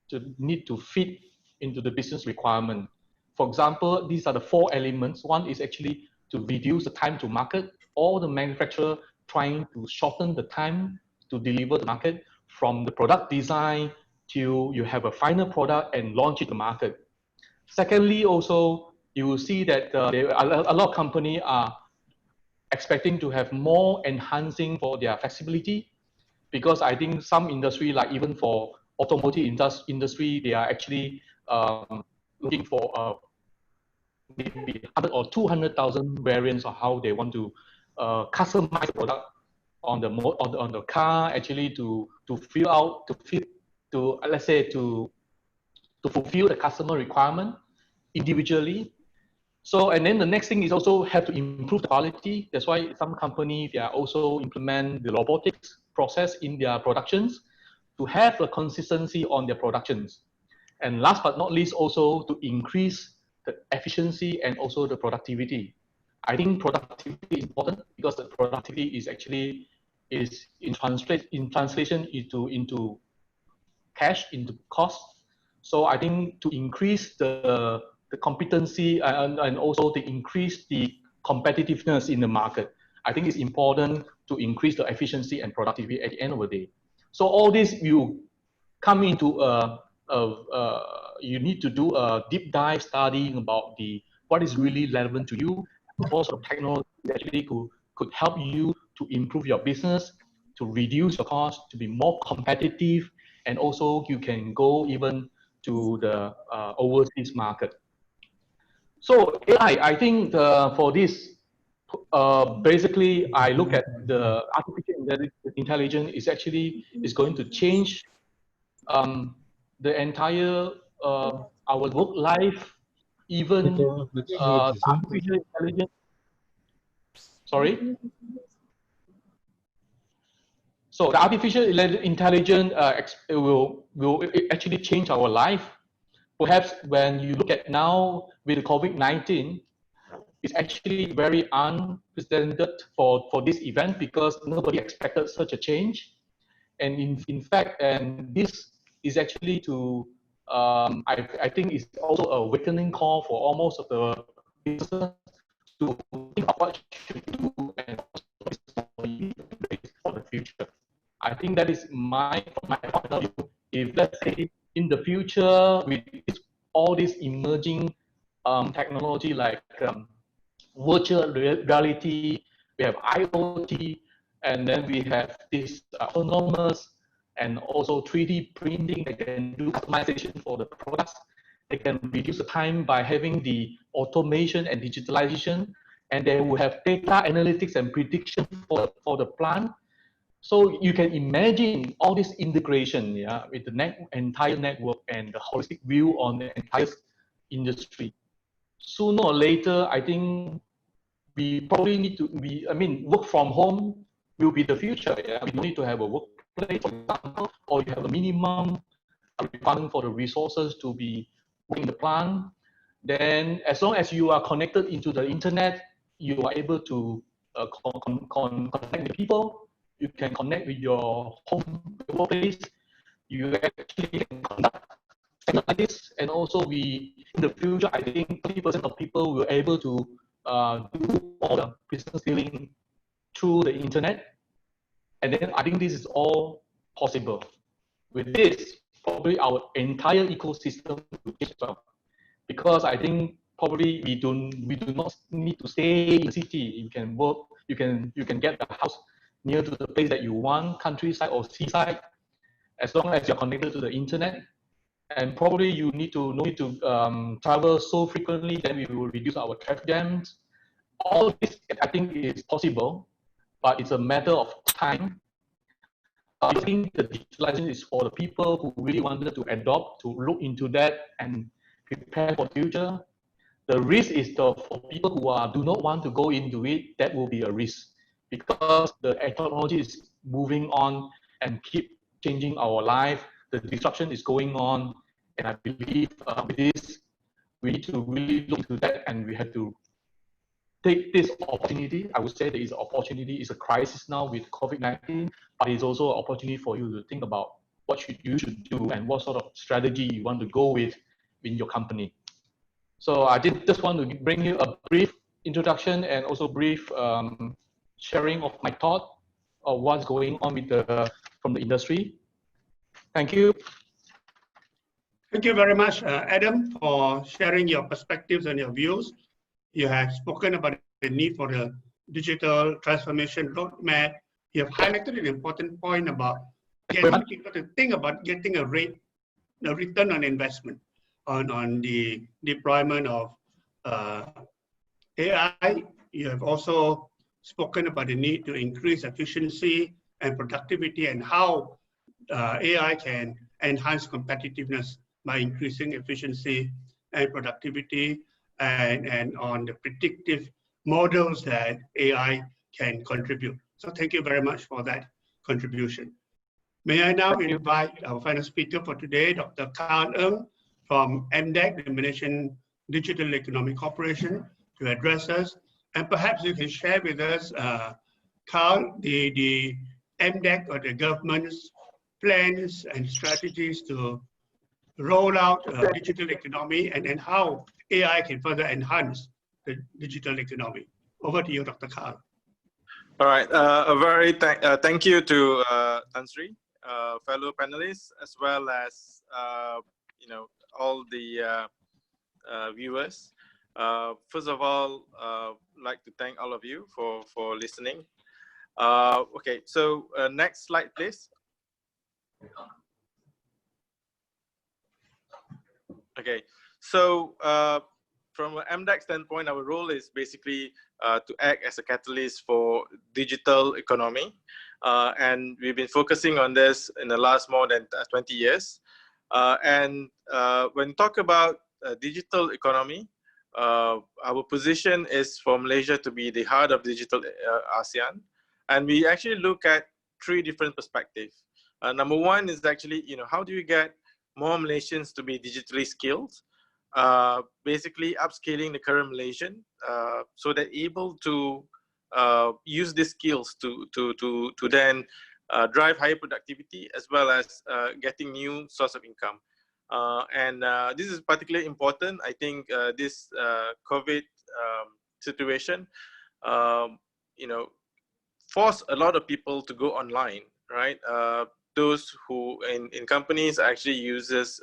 Speaker 9: to need to fit into the business requirement. For example, these are the 4 elements. One is actually to reduce the time to market. All the manufacturer trying to shorten the time to deliver the market, from the product design till you have a final product and launch it to market. Secondly, also, you will see that a lot of companies are expecting to have more enhancing for their flexibility, because I think some industry, like even for automotive industry, they are actually looking for maybe 100 or 200,000 variants of how they want to customize the product on the car, actually to let's say to fulfill the customer requirement individually. So, and then the next thing is also have to improve the quality. That's why some companies, they are also implement the robotics process in their productions to have a consistency on their productions. And last but not least, also to increase the efficiency and also the productivity. I think productivity is important, because the productivity is actually in translation into cash, into cost. So I think to increase the competency and also to increase the competitiveness in the market, I think it's important to increase the efficiency and productivity at the end of the day. So all this you come into you need to do a deep dive studying about what is really relevant to you. What sort of technology actually could help you to improve your business, to reduce your cost, to be more competitive, and also you can go even to the overseas market. So AI, I think for this, basically, I look at the artificial intelligence is going to change the entire our work life even artificial intelligence. Sorry? So the artificial intelligence will actually change our life. Perhaps when you look at now with COVID-19, it's actually very unprecedented for this event because nobody expected such a change. And in fact, and this is actually to, I think it's also a awakening call for almost of the business to think about what should do and for the future. I think that is my point of view. If let's say in the future with all this emerging technology like virtual reality, we have IoT, and then we have this autonomous and also 3D printing that can do customization for the products. They can reduce the time by having the automation and digitalization, and they will have data analytics and prediction for the plant. So you can imagine all this integration, yeah, with the entire network and the holistic view on the entire industry. Sooner or later, I think we probably need to work from home will be the future. Yeah? We need to have a workplace, for example, or you have a minimum requirement for the resources to be in the plant. Then, as long as you are connected into the internet, you are able to connect with people. You can connect with your home workplace. You actually can conduct this, and also in the future, I think 30% of people will be able to do all the business dealing through the internet. And then I think this is all possible. With this, probably our entire ecosystem will change as well. Because I think probably we do not need to stay in the city. You can work, you can get a house near to the place that you want, countryside or seaside, as long as you're connected to the internet. And probably you need to travel so frequently, then we will reduce our traffic jams. All this, I think, is possible, but it's a matter of time. I think the digitalization is for the people who really wanted to adopt, to look into that and prepare for the future. The risk is for people who do not want to go into it. That will be a risk because the technology is moving on and keep changing our life. The disruption is going on, and I believe with this, we need to really look into that, and we have to take this opportunity. I would say there is an opportunity. It's a crisis now with COVID-19, but it's also an opportunity for you to think about what you should do and what sort of strategy you want to go with in your company. So I just want to bring you a brief introduction and also brief sharing of my thought of what's going on with from the industry. Thank you.
Speaker 5: Thank you very much, Adam, for sharing your perspectives and your views. You have spoken about the need for the digital transformation roadmap. You have highlighted an important point about getting people to think about getting a return on investment on the deployment of AI. You have also spoken about the need to increase efficiency and productivity and how AI can enhance competitiveness by increasing efficiency and productivity, and on the predictive models that AI can contribute. So thank you very much for that contribution. May I now invite our final speaker for today, Dr. Carl Ng from MDEC, the Malaysian Digital Economy Corporation, to address us. And perhaps you can share with us, Carl, the MDEC or the government's plans and strategies to roll out digital economy and how AI can further enhance the digital economy. Over to you, Dr. Carl.
Speaker 8: All right. A very thank you to Tan Sri, fellow panelists, as well as all the viewers. First of all, like to thank all of you for listening. Okay, so next slide, please. Okay, so from an MDEC standpoint, our role is basically to act as a catalyst for digital economy. And we've been focusing on this in the last more than 20 years. And when we talk about digital economy, our position is for Malaysia to be the heart of digital ASEAN, and we actually look at 3 different perspectives. Number one is actually, how do you get more Malaysians to be digitally skilled? Basically upscaling the current Malaysian, so they're able to use these skills to then drive higher productivity, as well as getting new source of income. And this is particularly important. I think this COVID situation, forced a lot of people to go online, right? Those who in companies actually uses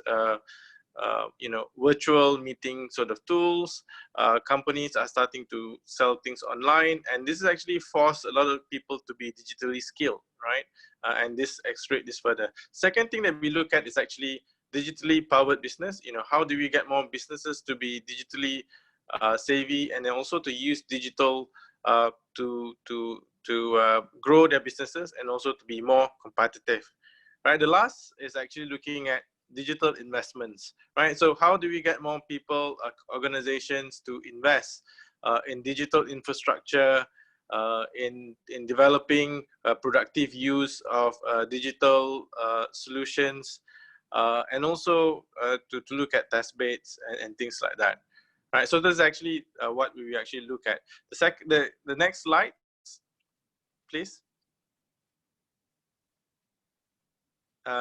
Speaker 8: virtual meeting sort of tools. Companies are starting to sell things online, and this is actually forced a lot of people to be digitally skilled, right? And this accelerates this further. Second thing that we look at is actually digitally powered business. How do we get more businesses to be digitally savvy, and then also to use digital to grow their businesses and also to be more competitive, right? The last is actually looking at digital investments, right? So how do we get more people, organizations to invest in digital infrastructure, in developing productive use of digital solutions, and also to look at test beds and things like that, right? So this is actually what we actually look at. The next slide, please.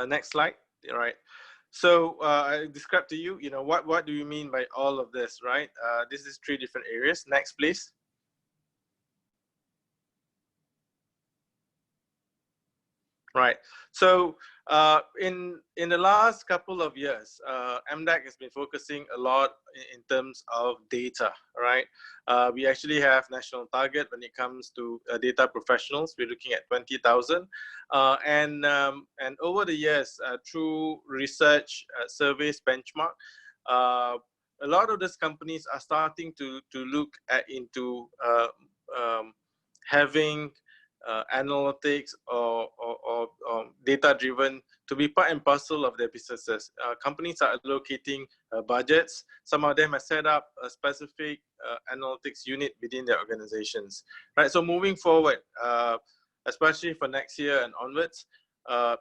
Speaker 8: Next slide, all right. So I described to you, what do you mean by all of this, right? This is 3 different areas. Next, please. Right. So in the last couple of years, MDAC has been focusing a lot in terms of data, right? We actually have national target when it comes to data professionals. We're looking at 20,000, and over the years, through research, surveys, benchmark, a lot of these companies are starting to look into having analytics or data-driven to be part and parcel of their businesses. Companies are allocating budgets. Some of them have set up a specific analytics unit within their organizations. Right. So moving forward, especially for next year and onwards,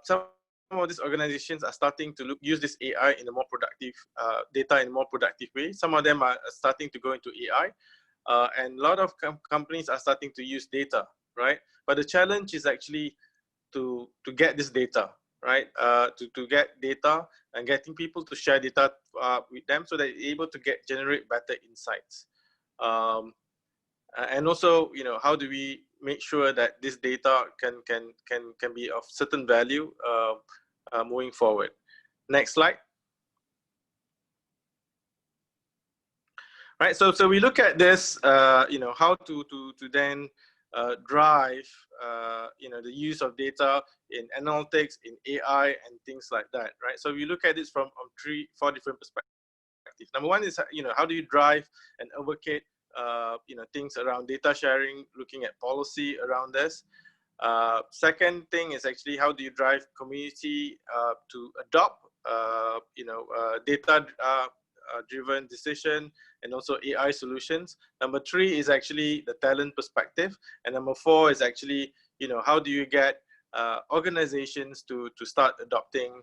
Speaker 8: some of these organizations are starting to use this AI in a more productive data in a more productive way. Some of them are starting to go into AI, and a lot of companies are starting to use data. Right, but the challenge is actually to get this data, right? To get data and getting people to share data with them, so that they're able to generate better insights. And also, how do we make sure that this data can be of certain value moving forward? Next slide. Right, so we look at this, how to then drive the use of data in analytics, in AI, and things like that, right? So we look at this from 4 different perspectives. Number one is how do you drive and advocate things around data sharing, looking at policy around this. Second thing is actually how do you drive community to adopt data driven decision and also AI solutions. Number 3 is actually the talent perspective, and number 4 is actually how do you get organizations to start adopting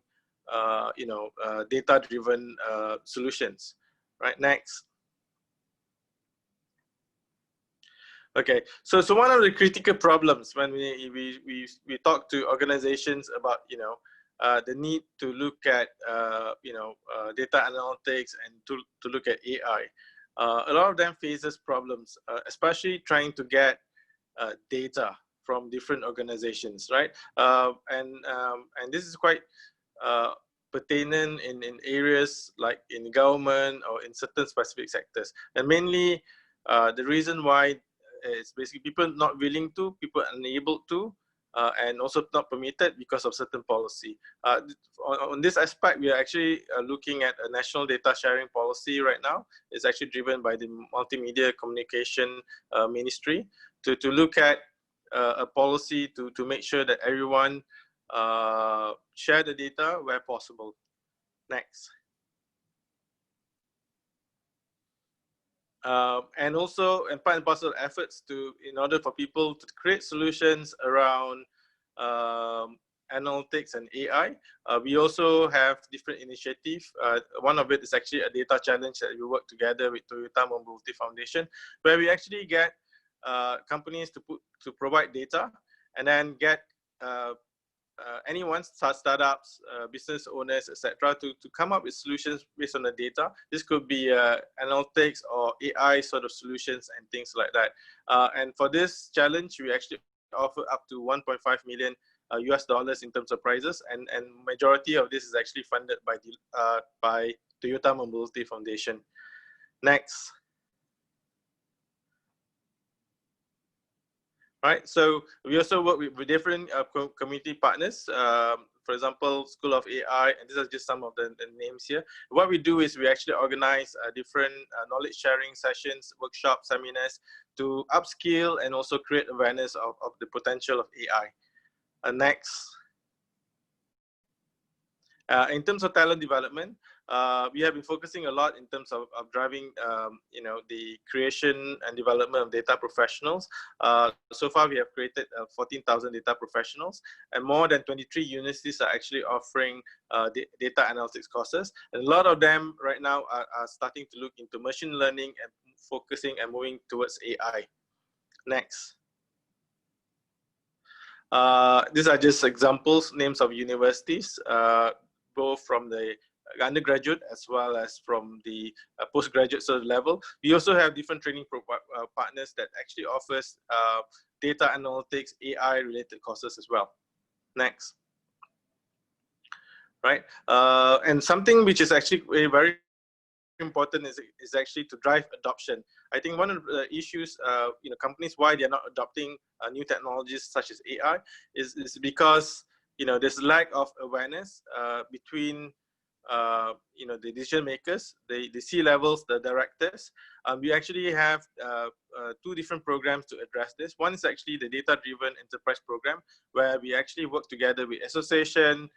Speaker 8: data driven solutions. Right, next. Okay, so one of the critical problems when we talk to organizations about the need to look at data analytics and to look at AI. A lot of them faces problems, especially trying to get data from different organizations, right? And this is quite pertinent in areas like in government or in certain specific sectors. And mainly the reason why is basically people not willing to, people unable to, and also not permitted because of certain policy. On this aspect, we are actually looking at a national data sharing policy right now. It's actually driven by the Multimedia Communication Ministry to look at a policy to make sure that everyone share the data where possible. Next. and also and part and parcel efforts in order for people to create solutions around analytics and AI. We also have different initiatives. One of it is actually a data challenge that we work together with Toyota Mobility Foundation, where we actually get companies to provide data, and then get anyone, startups, business owners, etc., to come up with solutions based on the data. This could be analytics or AI sort of solutions and things like that. And for this challenge, we actually offer up to 1.5 million US dollars in terms of prizes, and majority of this is actually funded by Toyota Mobility Foundation. Next. Right, so we also work with different community partners. For example, School of AI, and these are just some of the names here. What we do is we actually organize different knowledge sharing sessions, workshops, seminars to upskill and also create awareness of the potential of AI. Next. In terms of talent development, we have been focusing a lot in terms of driving, the creation and development of data professionals. So far, we have created 14,000 data professionals, and more than 23 universities are actually offering data analytics courses. And a lot of them right now are starting to look into machine learning and focusing and moving towards AI. Next. These are just examples, names of universities, both from the undergraduate as well as from the postgraduate sort of level. We also have different training partners that actually offers data analytics, AI related courses as well. Next. Right, and something which is actually very important is actually to drive adoption. I think one of the issues, companies, why they're not adopting new technologies such as AI is because, there's lack of awareness between, the decision makers, the C-levels, the directors. We actually have two different programs to address this. One is actually the data-driven enterprise program, where we actually work together with association,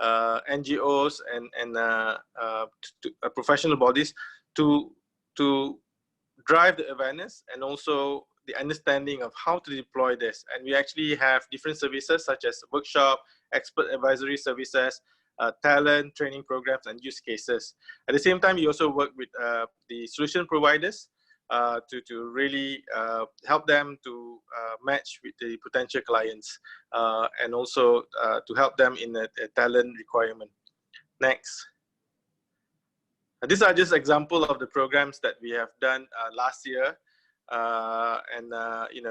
Speaker 8: NGOs and professional bodies to drive the awareness and also the understanding of how to deploy this. And we actually have different services such as workshop, expert advisory services, talent training programs, and use cases. At the same time, we also work with the solution providers to really help them to match with the potential clients and also to help them in a talent requirement. Next. These are just examples of the programs that we have done last year,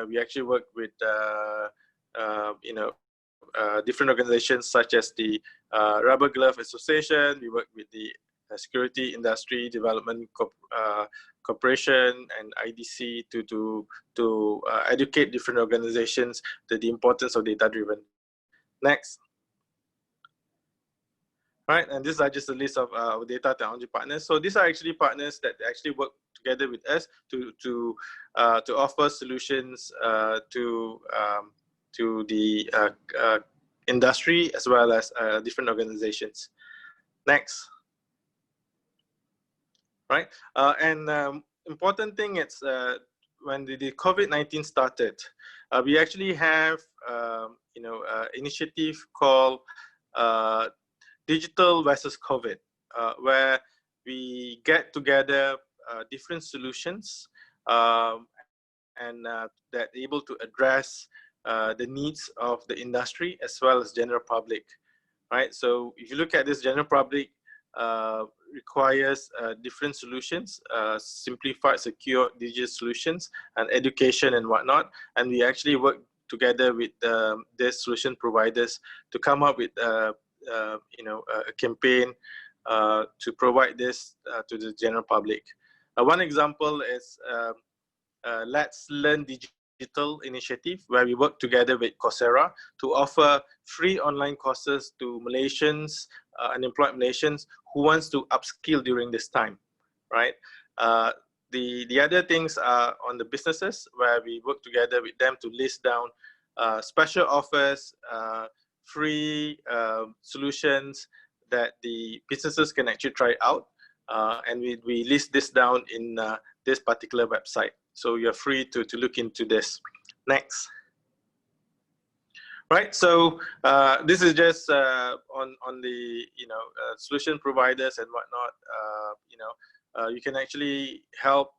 Speaker 8: we actually work with different organizations such as the Rubber Glove Association. We work with the Security Industry Development Corporation and IDC to educate different organizations to the importance of data-driven. Next. Right, and these are just a list of our data technology partners. So these are actually partners that actually work together with us to offer solutions to the industry as well as different organizations. Next. Right, important thing is when the COVID-19 started, we actually have initiative called Digital versus COVID, where we get together different solutions and that able to address the needs of the industry as well as general public, right? So if you look at this, general public requires different solutions, simplified, secure digital solutions, and education and whatnot. And we actually work together with the solution providers to come up with a campaign to provide this to the general public. One example is Let's Learn Digital initiative, where we work together with Coursera to offer free online courses to Malaysians, unemployed Malaysians who wants to upskill during this time, right? The other things are on the businesses, where we work together with them to list down special offers, free solutions that the businesses can actually try out. And we list this down in this particular website. So you're free to look into this. Next. Right, so this is just on the solution providers and whatnot. You can actually help.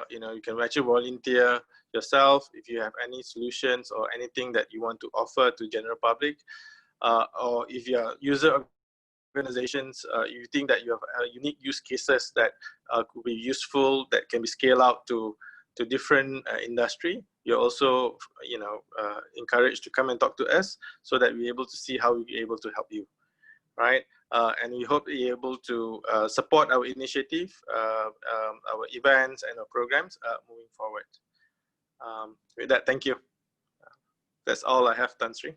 Speaker 8: You can actually volunteer yourself if you have any solutions or anything that you want to offer to general public, or if you're user organizations, you think that you have unique use cases that could be useful, that can be scaled out to different industry. You're also encouraged to come and talk to us so that we're able to see how we're able to help you, right? And we hope you're able to support our initiative, our events and our programs moving forward. With that, thank you. That's all I have, Tan Sri.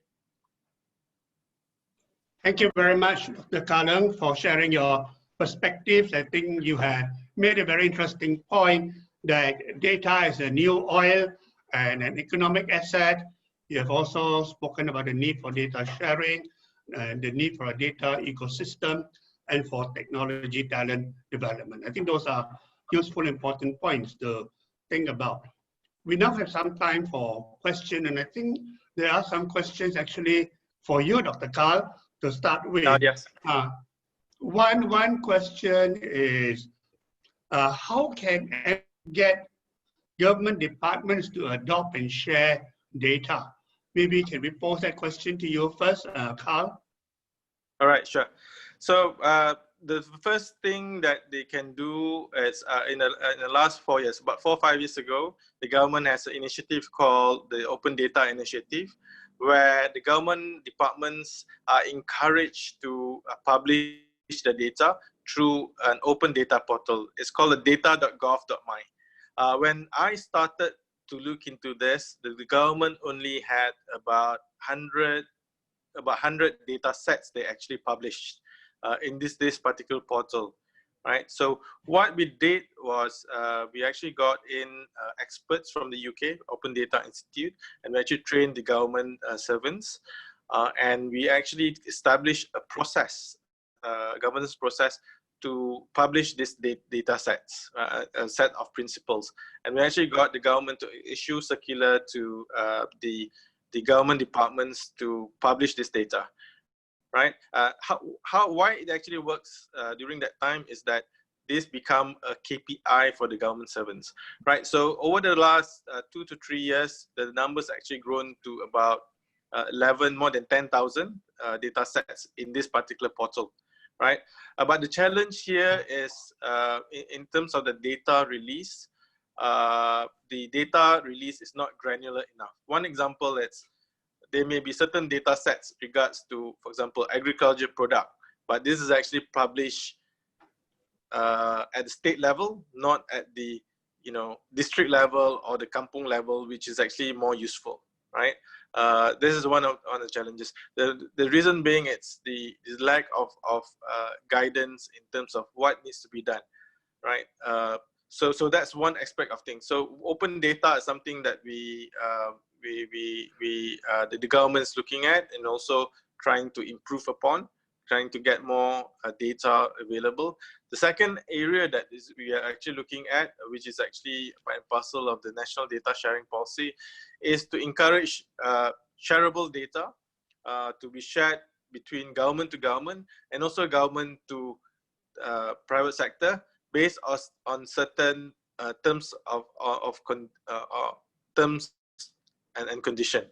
Speaker 5: Thank you very much, Dr. Kallang, for sharing your perspectives. I think you had made a very interesting point that data is a new oil and an economic asset. You have also spoken about the need for data sharing and the need for a data ecosystem and for technology talent development. I think those are useful, important points to think about. We now have some time for questions, and I think there are some questions actually for you, Dr. Karl, to start with.
Speaker 8: Yes.
Speaker 5: One question is, how can I get government departments to adopt and share data? Maybe can we pose that question to you first, Karl?
Speaker 8: All right, sure. So the first thing that they can do is in the last 4 years, about 4 or 5 years ago, the government has an initiative called the Open Data Initiative, where the government departments are encouraged to publish the data through an open data portal. It's called the data.gov.my. When I started to look into this, the government only had about 100 data sets they actually published in this particular portal, right? So what we did was we actually got in experts from the UK, Open Data Institute, and we actually trained the government servants, and we actually established a process, governance process, to publish these data sets, a set of principles. And we actually got the government to issue circular to the government departments to publish this data, right? Why it actually works during that time is that this become a KPI for the government servants, right? So over the last 2 to 3 years, the numbers actually grown to about 11, more than 10,000 data sets in this particular portal, right? But the challenge here is in terms of the data release, the data release is not granular enough. One example is there may be certain data sets regards to, for example, agriculture product, but this is actually published at the state level, not at the district level or the kampung level, which is actually more useful, right? This is one of the challenges. The reason being it's the lack of guidance in terms of what needs to be done, right? So that's one aspect of things. So open data is something that the government is looking at and also trying to improve upon, trying to get more data available. The second area that we are actually looking at, which is actually part and parcel of the National Data Sharing Policy, is to encourage shareable data to be shared between government to government and also government to private sector based on certain terms terms and condition.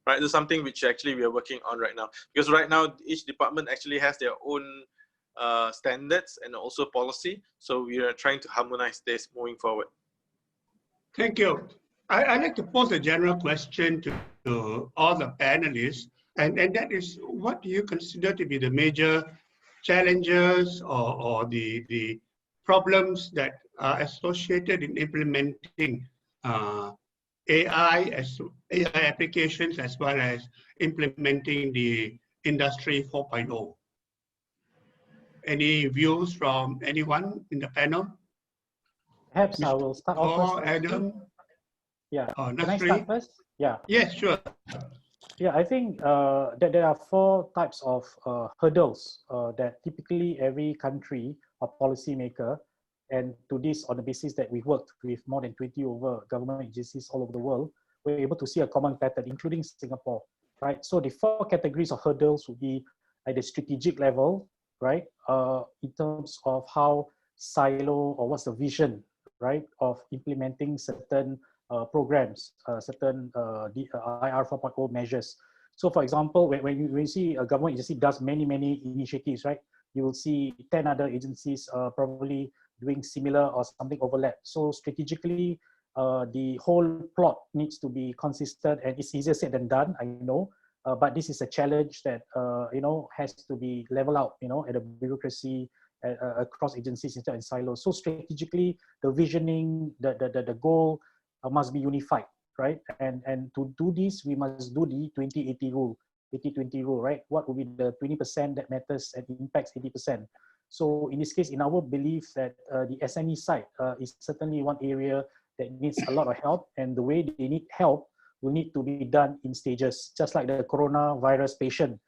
Speaker 8: Right, this is something which actually we are working on right now, because right now each department actually has their own standards and also policy. So we are trying to harmonize this moving forward.
Speaker 5: Thank you. I'd like to pose a general question to all the panelists, and that is, what do you consider to be the major challenges or the problems that are associated in implementing AI applications, as well as implementing the Industry 4.0. Any views from anyone in the panel?
Speaker 1: Perhaps I will start off first.
Speaker 5: Adam?
Speaker 1: Yeah.
Speaker 5: Oh,
Speaker 1: Can I start first? Yeah.
Speaker 5: Yes, sure.
Speaker 1: Yeah, I think that there are 4 types of hurdles that typically every country or policymaker, and to this on the basis that we've worked with more than 20 over government agencies all over the world, we're able to see a common pattern, including Singapore, right? So the 4 categories of hurdles would be at the strategic level, right? In terms of how silo or what's the vision, right, of implementing certain programs, certain IR 4.0 measures. So for example, when you see a government agency does many initiatives, right, you will see 10 other agencies probably doing similar or something overlap. So strategically, the whole plot needs to be consistent, and it's easier said than done, I know. But this is a challenge that has to be leveled out, at a bureaucracy, across agencies instead of in silos. So strategically, the visioning, the goal must be unified, right? And to do this, we must do the 20-80 rule, 80-20 rule, right? What will be the 20% that matters and impacts 80%? So in this case, in our belief that the SME side is certainly one area that needs a lot of help, and the way they need help will need to be done in stages, just like the coronavirus patient,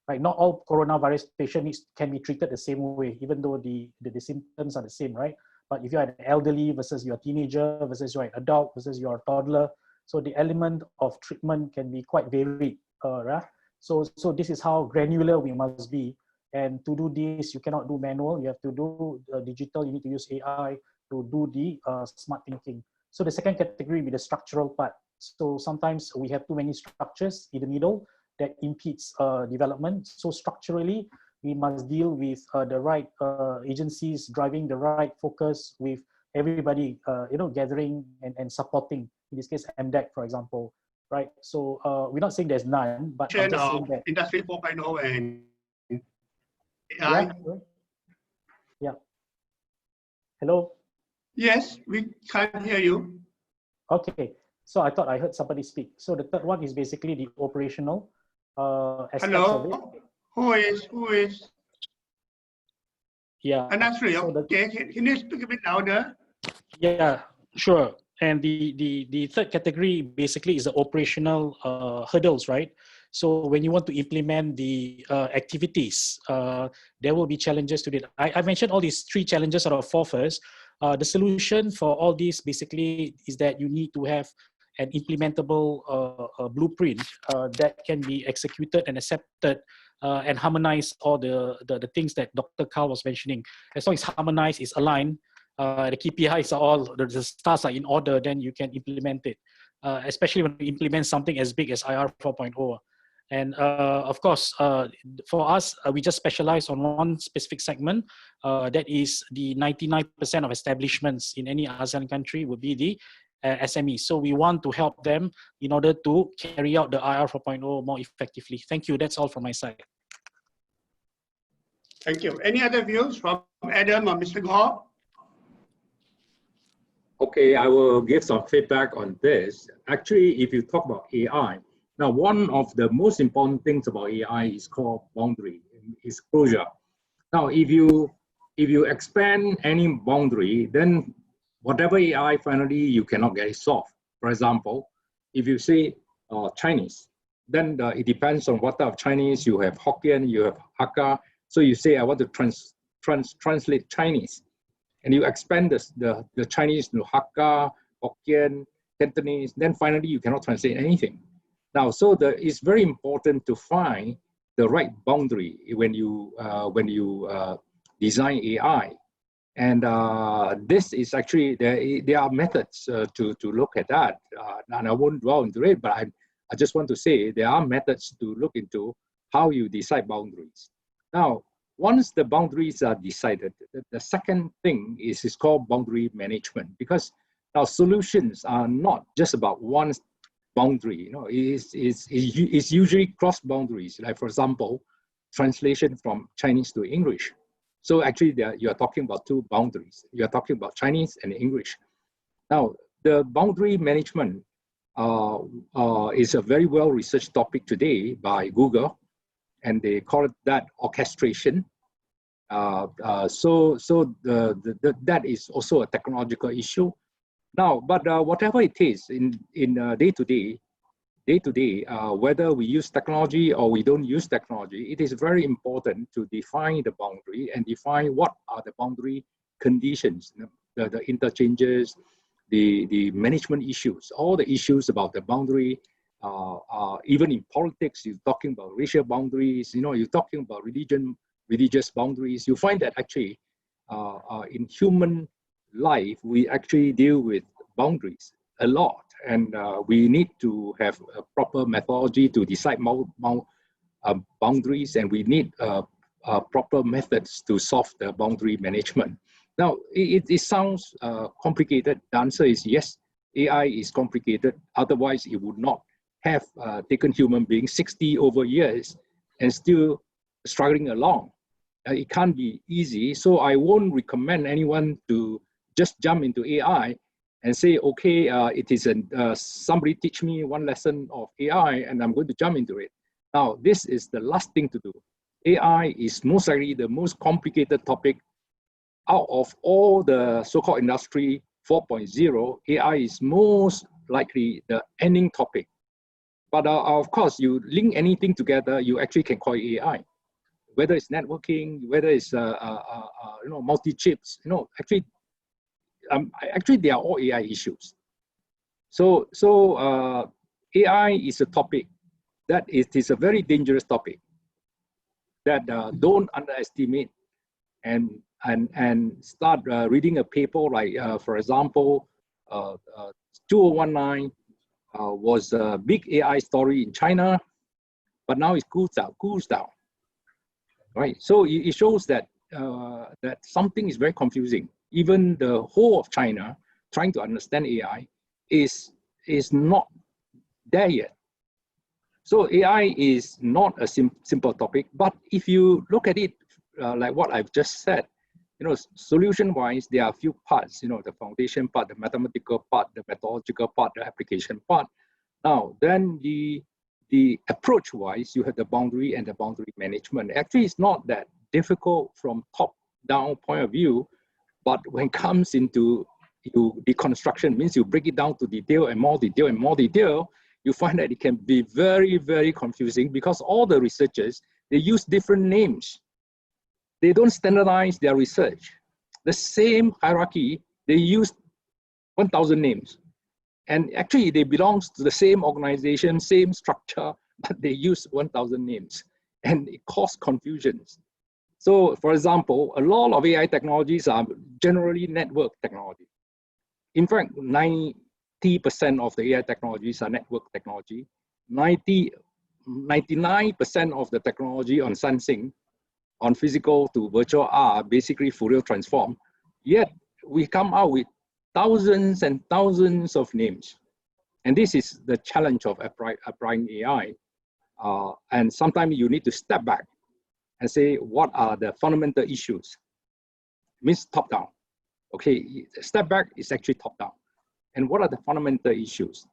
Speaker 1: right? Not all coronavirus patients can be treated the same way, even though the symptoms are the same, right? But if you're an elderly versus you're a teenager versus you're an adult versus you're a toddler, so the element of treatment can be quite varied, right? So this is how granular we must be. And to do this, you cannot do manual, you have to do digital, you need to use AI to do the smart thinking. So the second category will be the structural part. So sometimes we have too many structures in the middle that impedes development. So structurally, we must deal with the right agencies driving the right focus, with everybody gathering and supporting, in this case MDEC, for example, right? So we're not saying there's none, but I'm just saying that
Speaker 5: Industry 4.0 and AI.
Speaker 1: Yeah. Hello?
Speaker 5: Yes, we can't hear you.
Speaker 1: Okay, so I thought I heard somebody speak. So the third one is basically the operational aspects of it.
Speaker 5: Who is?
Speaker 1: Yeah.
Speaker 5: Anasri,
Speaker 1: so
Speaker 5: okay, can you speak a bit louder?
Speaker 1: Yeah, sure. And the third category basically is the operational hurdles, right? So when you want to implement the activities, there will be challenges to it. I mentioned all these 3 challenges out of 4 first. The solution for all these basically is that you need to have an implementable blueprint that can be executed and accepted and harmonize all the things that Dr. Carl was mentioning. As long as harmonized, is aligned, the KPIs are all, the stars are in order, then you can implement it, especially when you implement something as big as IR 4.0. And of course, for us, we just specialize on one specific segment. That is the 99% of establishments in any ASEAN country would be the SME. So we want to help them in order to carry out the IR 4.0 more effectively. Thank you. That's all from my side.
Speaker 5: Thank you. Any other views from Adam or Mr. Goh?
Speaker 6: Okay, I will give some feedback on this. Actually, if you talk about AI, now one of the most important things about AI is called boundary, is closure. Now, if you expand any boundary, then whatever AI finally you cannot get it solved. For example, if you say Chinese, then it depends on what type of Chinese. You have Hokkien, you have Hakka. So you say I want to translate Chinese, and you expand the Chinese to Hakka, Hokkien, Cantonese. Then finally you cannot translate anything. Now, so it's very important to find the right boundary when you design AI. And this is actually, there are methods to look at that. And I won't dwell into it, but I just want to say there are methods to look into how you decide boundaries. Now, once the boundaries are decided, the second thing is called boundary management, because now solutions are not just about one boundary. It's usually cross boundaries. Like, for example, translation from Chinese to English. So actually, you are talking about 2 boundaries. You are talking about Chinese and English. Now, the boundary management is a very well-researched topic today by Google, and they call it that orchestration. So that is also a technological issue. Now, but whatever it is, in day-to-day, day to day, whether we use technology or we don't use technology, it is very important to define the boundary and define what are the boundary conditions, the interchanges, the management issues, all the issues about the boundary. Even in politics, you're talking about racial boundaries, you're talking about religious boundaries. You find that actually in human life, we actually deal with boundaries a lot, and we need to have a proper methodology to decide boundaries, and we need proper methods to solve the boundary management. Now, it sounds complicated. The answer is yes, AI is complicated. Otherwise, it would not have taken human beings 60 over years and still struggling along. It can't be easy. So I won't recommend anyone to just jump into AI and say, okay, it is somebody teach me one lesson of AI and I'm going to jump into it. Now, this is the last thing to do. AI is most likely the most complicated topic out of all the so-called industry 4.0. AI is most likely the ending topic. But of course, you link anything together, you actually can call it AI. Whether it's networking, whether it's multi-chips, actually they are all AI issues. So AI is a topic that is a very dangerous topic that don't underestimate and start reading a paper like, for example, 2019 was a big AI story in China, but now it cools down, right? So it shows that that something is very confusing. Even the whole of China trying to understand AI is not there yet. So AI is not a simple topic, but if you look at it like what I've just said, solution-wise, there are a few parts, the foundation part, the mathematical part, the methodological part, the application part. Now, then the approach-wise, you have the boundary and the boundary management. Actually, it's not that difficult from top-down point of view, but when it comes into deconstruction, means you break it down to detail and more detail and more detail, you find that it can be very, very confusing because all the researchers, they use different names. They don't standardize their research. The same hierarchy, they use 1,000 names. And actually, they belong to the same organization, same structure, but they use 1,000 names. And it causes confusions. So, for example, a lot of AI technologies are generally network technology. In fact, 90% of the AI technologies are network technology. 99% of the technology on sensing, on physical to virtual are basically Fourier transform. Yet, we come out with thousands and thousands of names. And this is the challenge of applying AI. And sometimes you need to step back and say, what are the fundamental issues? Means top down. Okay, step back is actually top down. And what are the fundamental issues?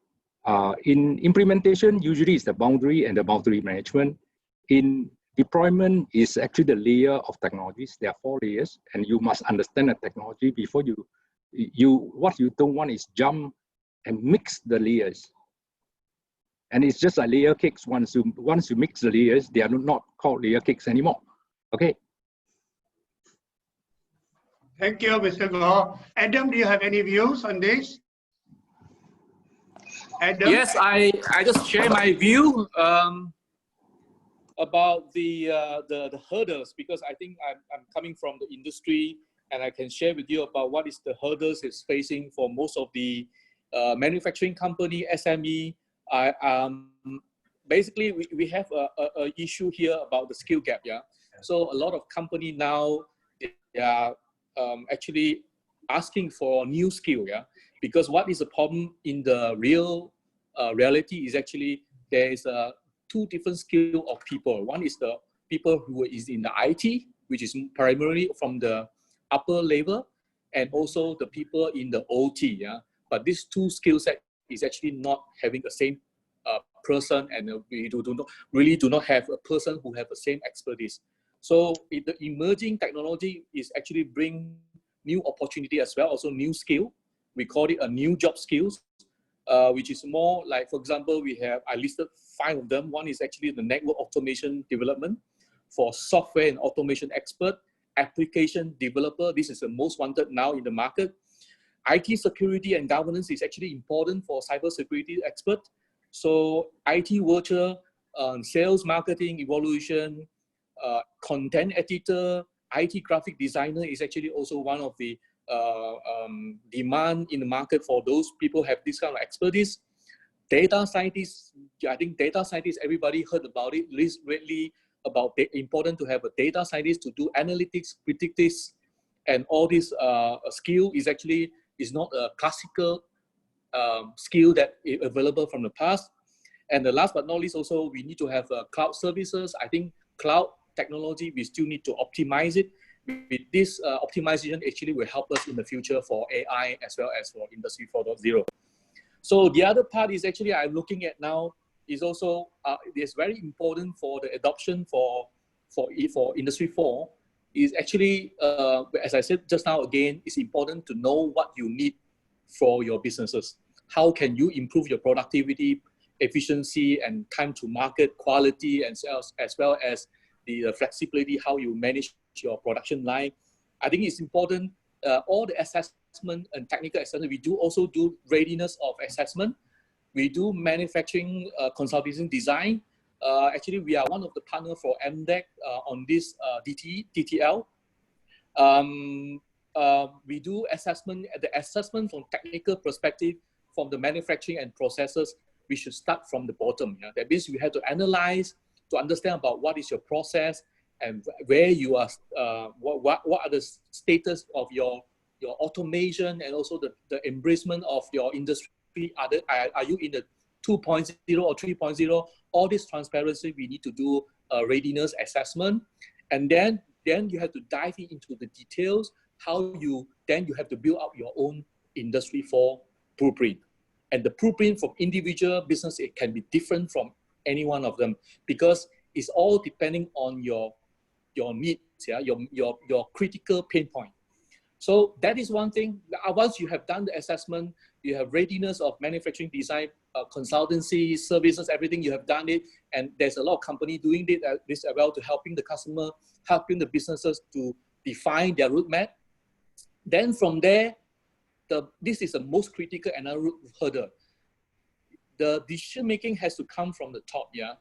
Speaker 6: In implementation, usually it's the boundary and the boundary management. In deployment is actually the layer of technologies. There are 4 layers, and you must understand the technology before what you don't want is jump and mix the layers. And it's just like layer cakes. Once you mix the layers, they are not called layer cakes anymore. Okay.
Speaker 5: Thank you, Mr. Goh. Adam, do you have any views on this? Adam?
Speaker 10: Yes, I just share my view about the hurdles, because I think I'm coming from the industry, and I can share with you about what is the hurdles it's facing for most of the manufacturing company, SME. Basically, we have a issue here about the skill gap. Yeah, so a lot of company now, they are actually asking for new skill. Yeah, because what is the problem in the reality is actually there is two different skill of people. One is the people who is in the IT, which is primarily from the upper level, and also the people in the OT. Yeah, but these two skill set is actually not having the same person, and we really do not have a person who have the same expertise. So the emerging technology is actually bring new opportunity as well, also new skill. We call it a new job skills. which is more like, for example, I listed 5 of them. One is actually the network automation development for software and automation expert, application developer. This is the most wanted now in the market. IT security and governance is actually important for cybersecurity expert. So IT virtual, sales, marketing, evaluation, content editor, IT graphic designer is actually also one of the demand in the market for those people who have this kind of expertise. Data scientists, I think data scientists, everybody heard about it, really about the important to have a data scientist to do analytics, predictives, and all this skill is not a classical skill that is available from the past. And the last but not least, also, we need to have cloud services. I think cloud technology, we still need to optimize it. With this optimization, actually will help us in the future for AI as well as for Industry 4.0. So the other part is actually I'm looking at now is also, it's very important for the adoption for Industry 4 is actually, as I said just now again, it's important to know what you need for your businesses. How can you improve your productivity, efficiency, and time to market, quality, and sales, as well as the flexibility, how you manage your production line. I think it's important, all the assessment and technical assessment, we do also do readiness of assessment. We do manufacturing consulting design. Actually, we are one of the partners for MDEC on this DTL. We do assessment, the assessment from technical perspective, from the manufacturing and processes, we should start from the bottom. Yeah? That means we have to analyze to understand about what is your process and where you are, what are the status of your automation and also the embracement of your industry. Are you in the 2.0 or 3.0? All this transparency, we need to do a readiness assessment. And then you have to dive into the details, then you have to build up your own Industry 4 blueprint. And the blueprint from individual business, it can be different from any one of them because it's all depending on your needs, yeah, your critical pain point. So that is one thing. Once you have done the assessment, you have readiness of manufacturing design, consultancy, services, everything, you have done it. And there's a lot of companies doing this as well to helping the customer, helping the businesses to define their roadmap. Then from there, this is the most critical and hurdle. The decision making has to come from the top, yeah.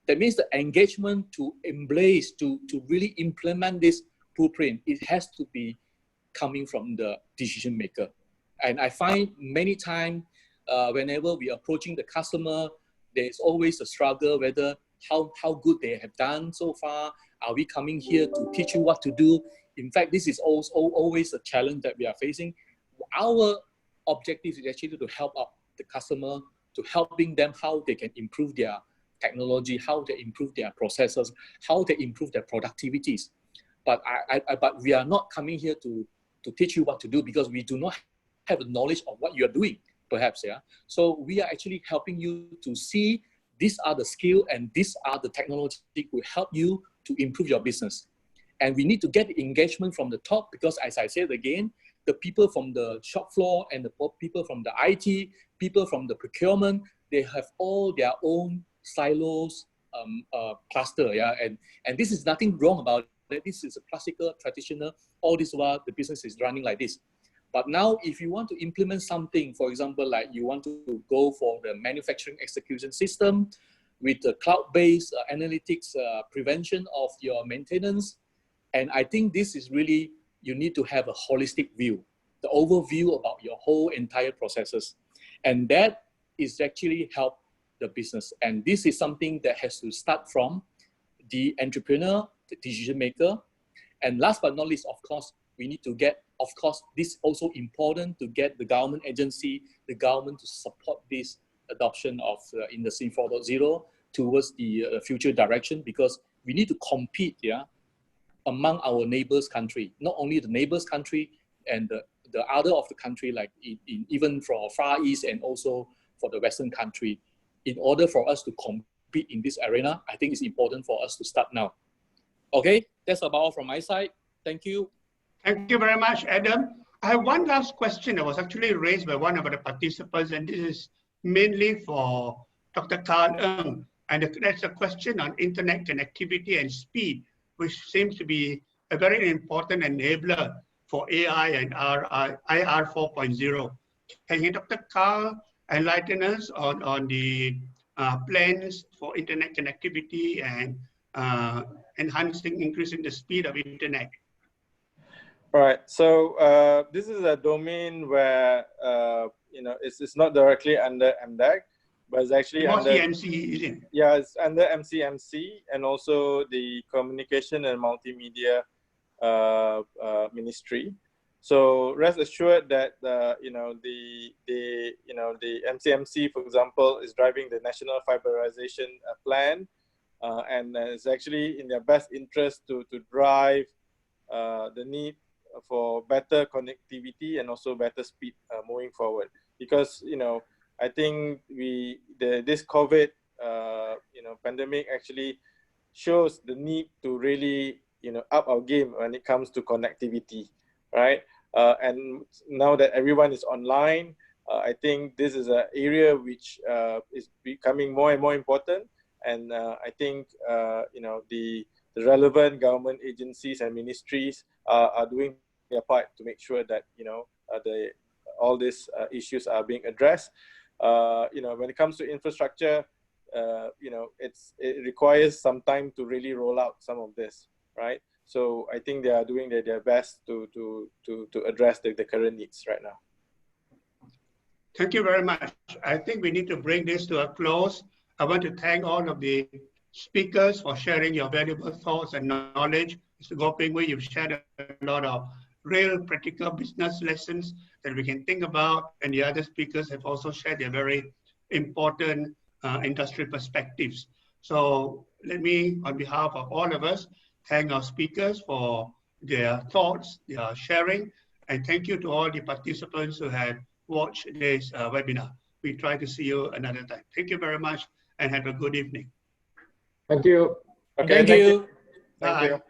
Speaker 10: That means the engagement to embrace, to really implement this blueprint, it has to be coming from the decision maker. And I find many times whenever we are approaching the customer, there's always a struggle whether how good they have done so far. Are we coming here to teach you what to do? In fact, this is also always a challenge that we are facing. Our objective is actually to help out the customer, to helping them how they can improve their technology, how they improve their processes, how they improve their productivities. But but we are not coming here to teach you what to do because we do not have the knowledge of what you are doing, perhaps, yeah. So we are actually helping you to see these are the skills and these are the technology that will help you to improve your business. And we need to get the engagement from the top because, as I said again, the people from the shop floor and the people from the IT, people from the procurement, they have all their own silos, cluster, yeah. And this is nothing wrong about it. This is a classical, traditional, all this while the business is running like this. But now if you want to implement something, for example, like you want to go for the manufacturing execution system with the cloud-based analytics prevention of your maintenance. And I think this is really, you need to have a holistic view, the overview about your whole entire processes. And that is actually help the business. And this is something that has to start from the entrepreneur, the decision maker. And last but not least, of course, we need to get, of course, this also important to get the government agency, the government to support this adoption of Industry 4.0 towards the future direction, because we need to compete, yeah, among our neighbors country, not only the neighbors country and the other of the country, like even from Far East and also for the Western country. In order for us to compete in this arena, I think it's important for us to start now. Okay, that's about all from my side. Thank you.
Speaker 5: Thank you very much, Adam. I have one last question that was actually raised by one of the participants, and this is mainly for Dr. Carl Ng. And that's a question on internet connectivity and speed, which seems to be a very important enabler for AI and IR 4.0. Can you, Dr. Carl, enlighten us on the plans for internet connectivity and increasing the speed of internet?
Speaker 8: All right. So this is a domain where it's not directly under MDAC, but it's actually under
Speaker 5: MC.
Speaker 8: Yeah, it's under MCMC and also the Communication and Multimedia Ministry. So rest assured that the MCMC, for example, is driving the National Fiberization Plan, and it's actually in their best interest to drive the need for better connectivity and also better speed moving forward. Because I think this COVID pandemic actually shows the need to really up our game when it comes to connectivity, right? And now that everyone is online, I think this is an area which is becoming more and more important. And I think the relevant government agencies and ministries are doing their part to make sure that all these issues are being addressed. When it comes to infrastructure, it requires some time to really roll out some of this, right? So I think they are doing their best to address the current needs right now.
Speaker 5: Thank you very much. I think we need to bring this to a close. I want to thank all of the speakers for sharing your valuable thoughts and knowledge. Mr. Gopingwe, you've shared a lot of real practical business lessons that we can think about, and the other speakers have also shared their very important industry perspectives. So let me, on behalf of all of us, thank our speakers for their thoughts, their sharing, and thank you to all the participants who had watched this webinar. We try to see you another time. Thank you very much and have a good evening.
Speaker 6: Thank you.
Speaker 8: Okay,
Speaker 10: Thank you.
Speaker 8: Thank
Speaker 5: Bye.
Speaker 8: you.